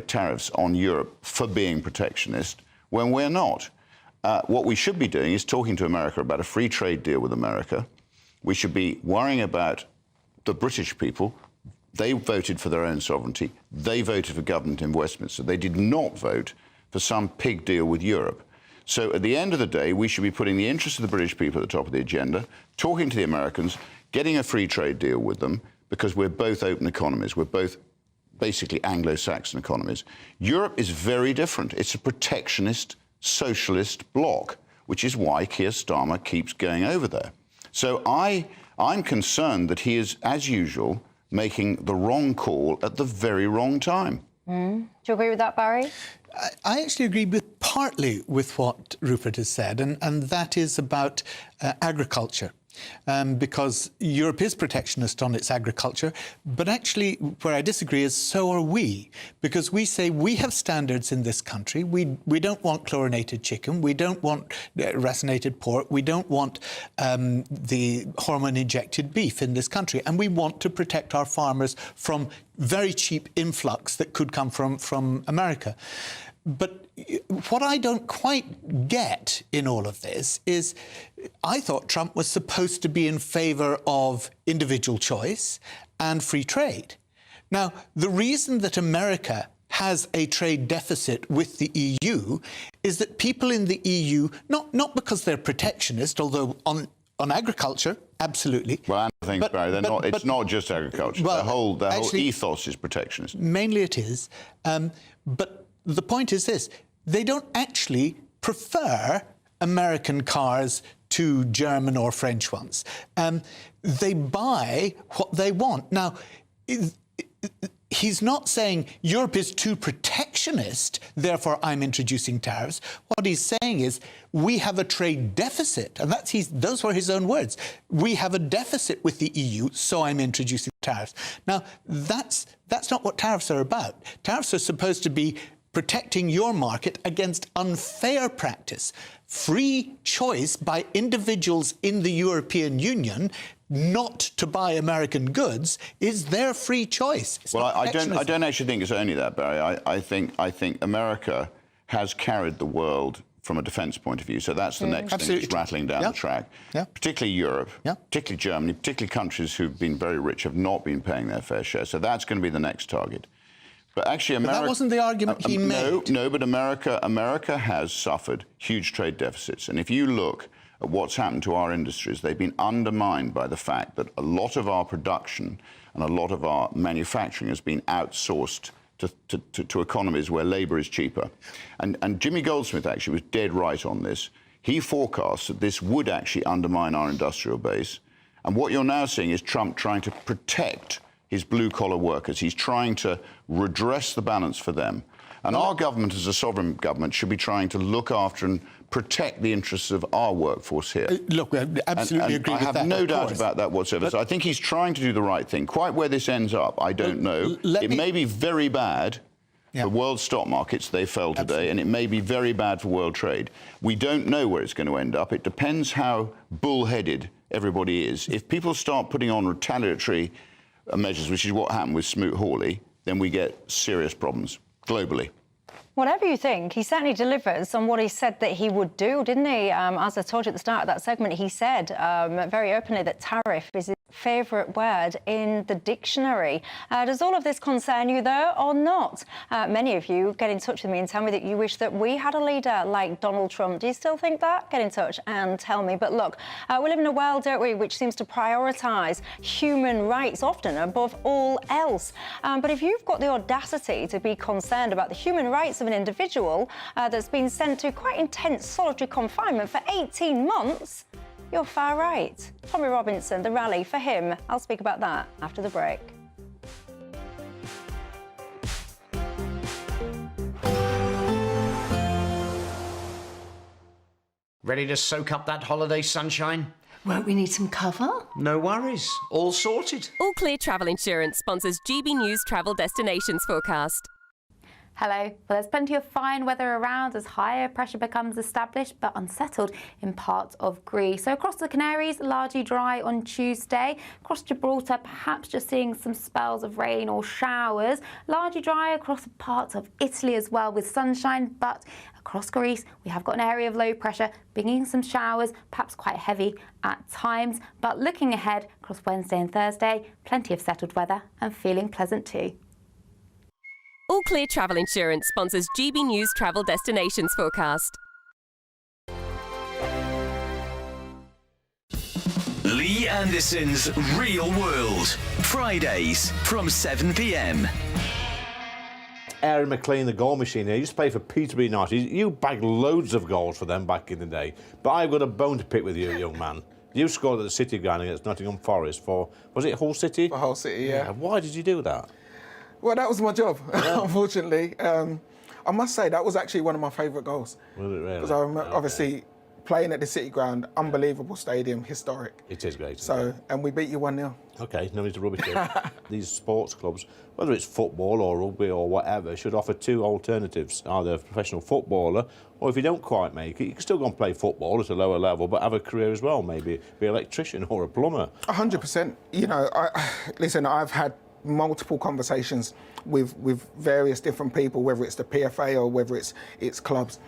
S18: tariffs on Europe for being protectionist, when we're not. What we should be doing is talking to America about a free trade deal with America. We should be worrying about the British people. They voted for their own sovereignty. They voted for government in Westminster. They did not vote for some pig deal with Europe. So at the end of the day, we should be putting the interests of the British people at the top of the agenda, talking to the Americans, getting a free trade deal with them, because we're both open economies. We're both basically Anglo-Saxon economies. Europe is very different. It's a protectionist, socialist bloc, which is why Keir Starmer keeps going over there. So I'm concerned that he is, as usual, making the wrong call at the very wrong time.
S13: Do you agree with that, Barry?
S17: I actually agree partly with what Rupert has said, and that is about agriculture. Because Europe is protectionist on its agriculture, but actually where I disagree is so are we, because we say we have standards in this country. We don't want chlorinated chicken, we don't want racinated pork, we don't want the hormone-injected beef in this country, and we want to protect our farmers from very cheap influx that could come from America. But what I don't quite get in all of this is I thought Trump was supposed to be in favour of individual choice and free trade. Now, the reason that America has a trade deficit with the EU is that people in the EU, not because they're protectionist, although on agriculture, absolutely.
S18: Well, I think, Barry, it's not just agriculture. Well, their whole ethos is protectionist.
S17: Mainly it is. But the point is this. They don't actually prefer American cars to German or French ones. They buy what they want. Now, he's not saying Europe is too protectionist, therefore I'm introducing tariffs. What he's saying is we have a trade deficit, and those were his own words. We have a deficit with the EU, so I'm introducing tariffs. Now, that's not what tariffs are about. Tariffs are supposed to be protecting your market against unfair practice. Free choice by individuals in the European Union not to buy American goods is their free choice.
S18: Well, I don't actually think it's only that, Barry. I think America has carried the world from a defence point of view. So that's the next thing that's rattling down the track. Particularly Europe, particularly Germany, particularly countries who've been very rich have not been paying their fair share. So that's going to be the next target. But actually, America... But
S17: that wasn't the argument he made.
S18: No, but America has suffered huge trade deficits. And if you look at what's happened to our industries, they've been undermined by the fact that a lot of our production and a lot of our manufacturing has been outsourced to economies where labour is cheaper. And Jimmy Goldsmith actually was dead right on this. He forecast that this would actually undermine our industrial base. And what you're now seeing is Trump trying to protect his blue-collar workers. He's trying to redress the balance for them. And our government, as a sovereign government, should be trying to look after and protect the interests of our workforce here.
S17: Look, I absolutely agree with that.
S18: I have no doubt about that whatsoever. So I think he's trying to do the right thing. Quite where this ends up, I don't know. It may be very bad for world stock markets, they fell today, and it may be very bad for world trade. We don't know where it's going to end up. It depends how bullheaded everybody is. If people start putting on retaliatory measures, which is what happened with Smoot-Hawley, then we get serious problems globally.
S13: Whatever you think, he certainly delivers on what he said that he would do, didn't he? As I told you at the start of that segment, he said very openly that tariff is his favourite word in the dictionary. Does all of this concern you, though, or not? Many of you get in touch with me and tell me that you wish that we had a leader like Donald Trump. Do you still think that? Get in touch and tell me. But look, we live in a world, don't we, which seems to prioritise human rights often above all else. But if you've got the audacity to be concerned about the human rights of an individual that's been sent to quite intense solitary confinement for 18 months, you're far right. Tommy Robinson, the rally for him. I'll speak about that after the break.
S5: Ready to soak up that holiday sunshine?
S6: Won't we need some cover?
S5: No worries. All sorted.
S8: All Clear Travel Insurance sponsors GB News Travel Destinations Forecast.
S9: Hello. Well, there's plenty of fine weather around as higher pressure becomes established but unsettled in parts of Greece. So across the Canaries, largely dry on Tuesday. Across Gibraltar, perhaps just seeing some spells of rain or showers. Largely dry across parts of Italy as well with sunshine, but across Greece, we have got an area of low pressure, bringing some showers, perhaps quite heavy at times. But looking ahead across Wednesday and Thursday, plenty of settled weather and feeling pleasant too.
S8: All Clear Travel Insurance sponsors GB News Travel Destinations Forecast.
S20: Lee Anderson's Real World, Fridays from 7 p.m.
S10: Aaron McLean, the goal machine here, used to play for Peterborough United. You bagged loads of goals for them back in the day. But I've got a bone to pick with you, young man. You scored at the City ground against Nottingham Forest for, was it Hull City?
S11: For Hull City, yeah.
S10: Why did you do that?
S11: Well, that was my job, unfortunately. I must say, that was actually one of my favourite goals.
S10: Was it really?
S11: Because I remember, obviously, playing at the City ground, unbelievable stadium, historic.
S10: It is great.
S11: So, and we beat you 1-0.
S10: OK, no need to rubbish it. These sports clubs, whether it's football or rugby or whatever, should offer two alternatives, either a professional footballer, or if you don't quite make it, you can still go and play football at a lower level, but have a career as well, maybe be an electrician or a plumber.
S11: 100%. You know, listen, I've had multiple conversations with various different people, whether it's the PFA or whether it's clubs.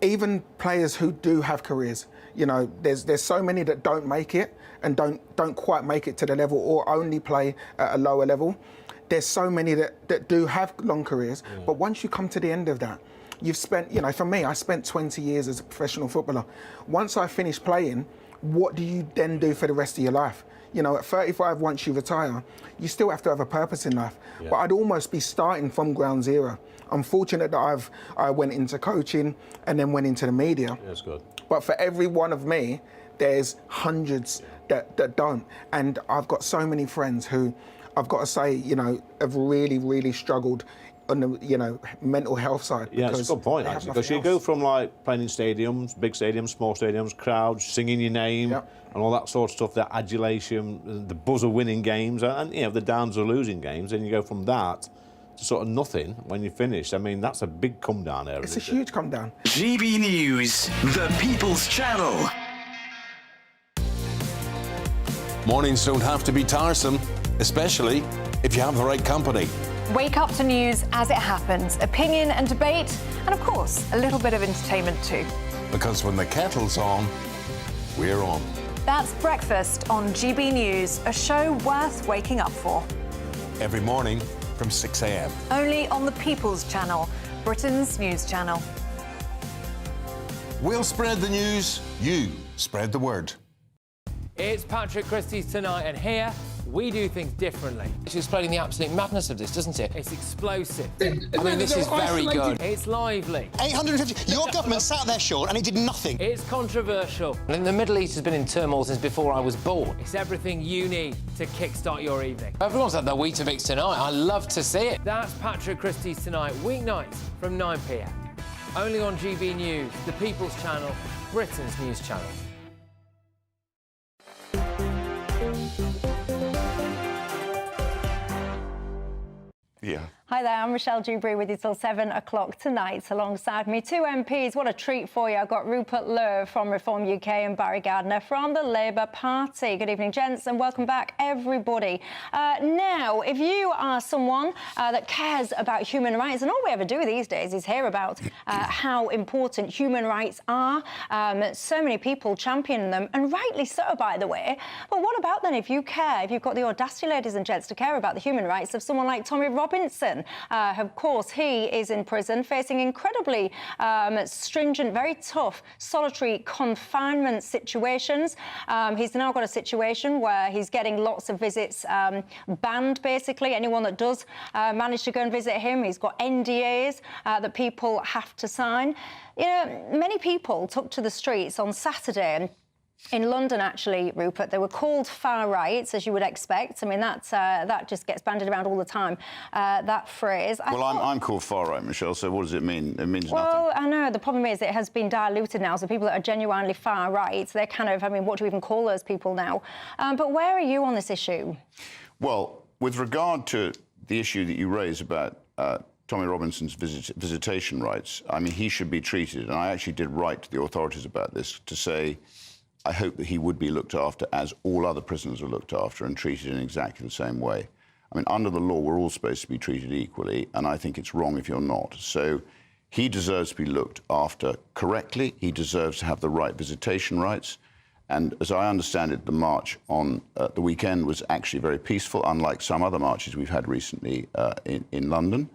S11: Even players who do have careers, you know, there's so many that don't make it and don't quite make it to the level or only play at a lower level. There's so many that do have long careers, but once you come to the end of that, you've spent, you know, for me, I spent 20 years as a professional footballer. Once I finished playing, what do you then do for the rest of your life? You know, at 35, once you retire, you still have to have a purpose in life. Yeah. But I'd almost be starting from ground zero. I'm fortunate that I went into coaching and then went into the media.
S10: That's good.
S11: But for every one of me, there's hundreds that don't. And I've got so many friends who, I've got to say, you know, have really, really struggled on the, you know, mental health side.
S10: Yeah, it's a good point, actually, because you go from, like, playing in stadiums, big stadiums, small stadiums, crowds, singing your name, and all that sort of stuff, that adulation, the buzz of winning games, and, you know, the downs of losing games, and you go from that to sort of nothing when you finish. I mean, that's a big come down there.
S11: It's a huge come down.
S20: GB News, the People's Channel.
S6: Mornings don't have to be tiresome, especially if you have the right company.
S25: Wake up to news as it happens, opinion and debate, and of course, a little bit of entertainment too.
S6: Because when the kettle's on, we're on.
S25: That's Breakfast on GB News, a show worth waking up for.
S6: Every morning from 6 a.m.
S25: Only on the People's Channel, Britain's news channel.
S6: We'll spread the news, you spread the word.
S24: It's Patrick Christie's Tonight, and here we do things differently. It's explaining the absolute madness of this, doesn't it? It's explosive. I mean, this is very good. It's lively.
S12: 850. Your government sat there, Sean, and it did nothing.
S24: It's controversial. And the Middle East has been in turmoil since before I was born. It's everything you need to kickstart your evening. Everyone's had their Weetabix tonight. I love to see it. That's Patrick Christie's Tonight, weeknights from 9 p.m. Only on GB News, the People's Channel, Britain's news channel.
S18: Yeah.
S13: Hi there, I'm Michelle Dewberry with you till 7 o'clock tonight. Alongside me, two MPs. What a treat for you. I've got Rupert Lowe from Reform UK and Barry Gardner from the Labour Party. Good evening, gents, and welcome back, everybody. Now, if you are someone that cares about human rights, and all we ever do these days is hear about how important human rights are, so many people champion them, and rightly so, by the way. But what about then if you care, if you've got the audacity, ladies and gents, to care about the human rights of someone like Tommy Robinson? Of course, he is in prison facing incredibly stringent, very tough solitary confinement situations. He's now got a situation where he's getting lots of visits banned, basically. Anyone that does manage to go and visit him, he's got NDAs that people have to sign. You know, many people took to the streets on Saturday. In London, actually, Rupert, they were called far rights, as you would expect. I mean, that just gets bandied around all the time, that phrase.
S18: Well, I'm called far right, Michelle, so what does it mean? It means nothing.
S13: Well, I know. The problem is it has been diluted now, so people that are genuinely far right, they're kind of, I mean, what do we even call those people now? But where are you on this issue?
S18: Well, with regard to the issue that you raise about Tommy Robinson's visitation rights, I mean, he should be treated, and I actually did write to the authorities about this to say I hope that he would be looked after as all other prisoners are looked after and treated in exactly the same way. I mean, under the law, we're all supposed to be treated equally, and I think it's wrong if you're not. So he deserves to be looked after correctly. He deserves to have the right visitation rights. And as I understand it, the march on the weekend was actually very peaceful, unlike some other marches we've had recently in London.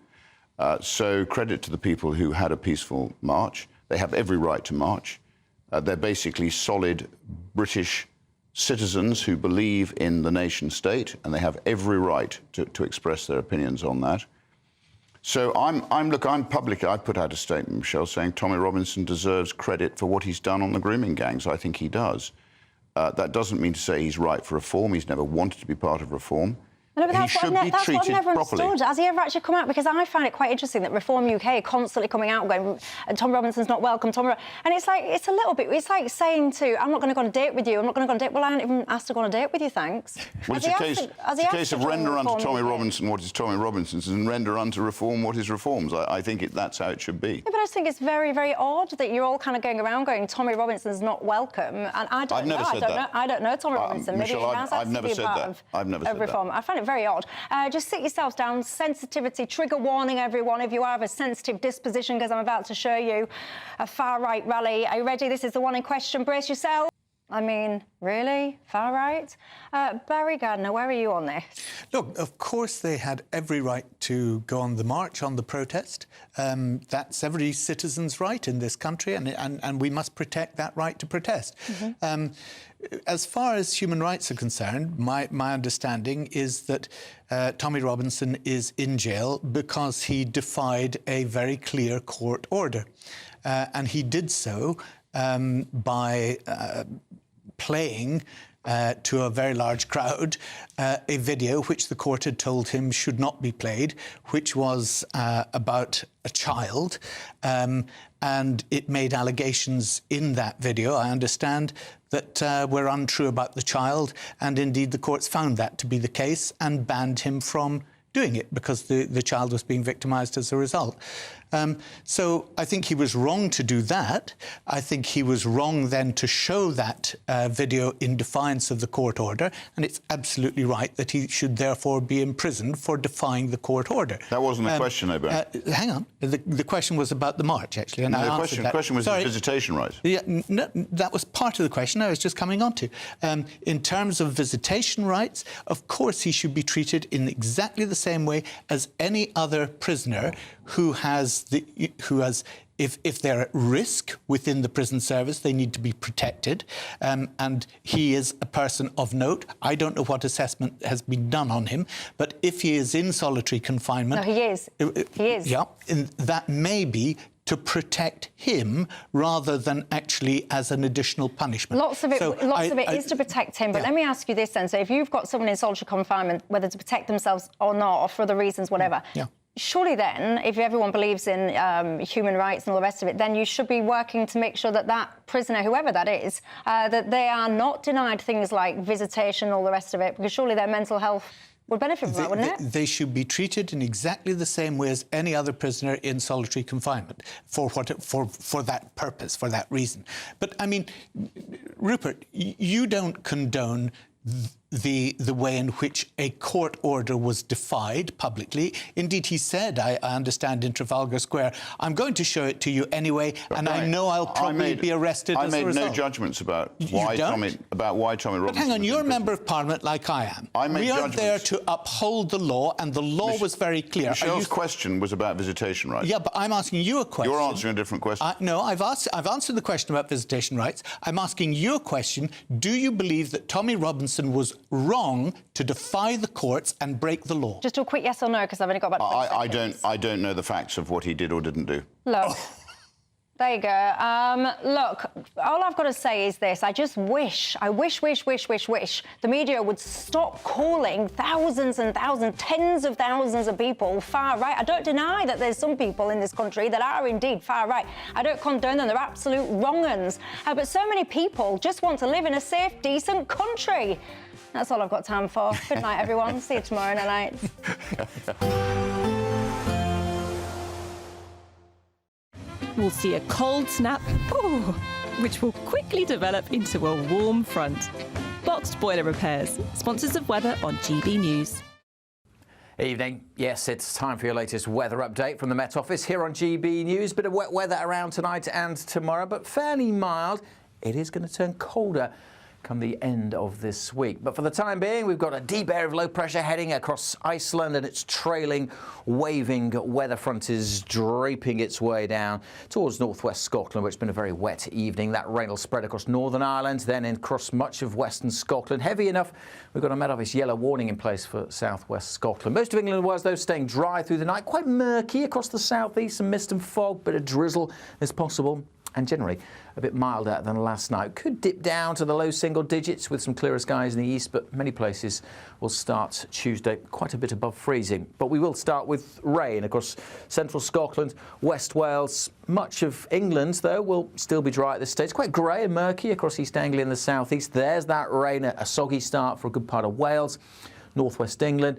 S18: So credit to the people who had a peaceful march. They have every right to march. They're basically solid British citizens who believe in the nation state, and they have every right to express their opinions on that. So I'm publicly, I put out a statement, Michelle, saying Tommy Robinson deserves credit for what he's done on the grooming gangs. I think he does. That doesn't mean to say he's right for reform. He's never wanted to be part of reform.
S13: No, but that's what I've never
S18: properly.
S13: understood. Has he ever actually come out? Because I find it quite interesting that Reform UK are constantly coming out going, Tom Robinson's not welcome, and it's like, it's a little bit, it's like saying to, I'm not going to go on a date with you, I'm not going to go on a date. Well, I haven't even asked to go on a date with you, thanks.
S18: Well, it's a case of render unto Tommy Robinson what is Tommy Robinson's and render unto reform what is reform's. I think that's how it should be.
S13: Yeah, but I just think it's very, very odd that you're all kind of going around going, Tommy Robinson's not welcome, and I don't know. I don't know Tommy Robinson. Maybe
S18: Michelle,
S13: he has
S18: I've never
S13: to be
S18: said
S13: part
S18: that. I've never said
S13: of reform.
S18: that.
S13: I find it very odd. Just sit yourselves down. Sensitivity, trigger warning, everyone, if you have a sensitive disposition, because I'm about to show you a far-right rally. Are you ready? This is the one in question. Brace yourself. I mean, really? Far right? Barry Gardner, where are you on this?
S17: Look, of course they had every right to go on the march, on the protest. That's every citizen's right in this country, and we must protect that right to protest. As far as human rights are concerned, my understanding is that Tommy Robinson is in jail because he defied a very clear court order. And he did so by playing to a very large crowd a video which the court had told him should not be played, which was about a child, and it made allegations in that video, I understand, that were untrue about the child, and indeed the courts found that to be the case and banned him from doing it because the child was being victimised as a result. So I think he was wrong to do that. I think he was wrong then to show that video in defiance of the court order, and it's absolutely right that he should therefore be imprisoned for defying the court order.
S18: That wasn't the question, Oban.
S17: Hang on. The question was about the march, actually. And
S18: no, the question was his visitation rights.
S17: Yeah, no, that was part of the question I was just coming on to. In terms of visitation rights, of course he should be treated in exactly the same way as any other prisoner who has if they're at risk within the prison service, they need to be protected. And he is a person of note. I don't know what assessment has been done on him, but if he is in solitary confinement...
S13: No, he is. He is.
S17: Yeah, that may be to protect him rather than actually as an additional punishment.
S13: Lots of it is to protect him, but let me ask you this then. So if you've got someone in solitary confinement, whether to protect themselves or not, or for other reasons, whatever...
S17: Yeah.
S13: Surely then, if everyone believes in human rights and all the rest of it, then you should be working to make sure that that prisoner, whoever that is, that they are not denied things like visitation and all the rest of it, because surely their mental health would benefit from that, wouldn't it?
S17: They should be treated in exactly the same way as any other prisoner in solitary confinement for that purpose, for that reason. But, I mean, Rupert, you don't condone the way in which a court order was defied publicly. Indeed, he said, I understand, in Trafalgar Square, I'm going to show it to you anyway, and I know I'll probably be arrested as a result.
S18: I made no judgments about why Tommy Robinson...
S17: But hang on, you're a member of Parliament like I am. We are there to uphold the law, and the law was very clear.
S18: Michelle's question was about visitation rights.
S17: Yeah, but I'm asking you a question.
S18: You're answering a different question.
S17: No, I've answered the question about visitation rights. I'm asking you a question. Do you believe that Tommy Robinson was wrong to defy the courts and break the law?
S13: Just do a quick yes or no, because I've only got about 20 seconds.
S18: I don't know the facts of what he did or didn't do.
S13: Look, there you go. Look, all I've got to say is this. I wish the media would stop calling thousands and thousands, tens of thousands of people far right. I don't deny that there's some people in this country that are indeed far right. I don't condone them. They're absolute wrong-uns. But so many people just want to live in a safe, decent country. That's all I've got time for. Good night, everyone. See you tomorrow night.
S8: We'll see a cold snap, which will quickly develop into a warm front. Boxed Boiler Repairs, sponsors of weather on GB News.
S1: Evening. Yes, it's time for your latest weather update from the Met Office here on GB News. Bit of wet weather around tonight and tomorrow, but fairly mild. It is going to turn colder come the end of this week. But for the time being, we've got a deep area of low pressure heading across Iceland, and its trailing, waving weather front is draping its way down towards northwest Scotland, where it's been a very wet evening. That rain will spread across Northern Ireland, then across much of western Scotland. Heavy enough, we've got a Met Office yellow warning in place for southwest Scotland. Most of England was, though, staying dry through the night. Quite murky across the southeast, some mist and fog, bit of drizzle is possible. And generally a bit milder than last night. Could dip down to the low single digits with some clearer skies in the east, but many places will start Tuesday quite a bit above freezing. But we will start with rain across central Scotland, West Wales. Much of England, though, will still be dry at this stage. It's quite grey and murky across East Anglia and the southeast. There's that rain, a soggy start for a good part of Wales. Northwest England,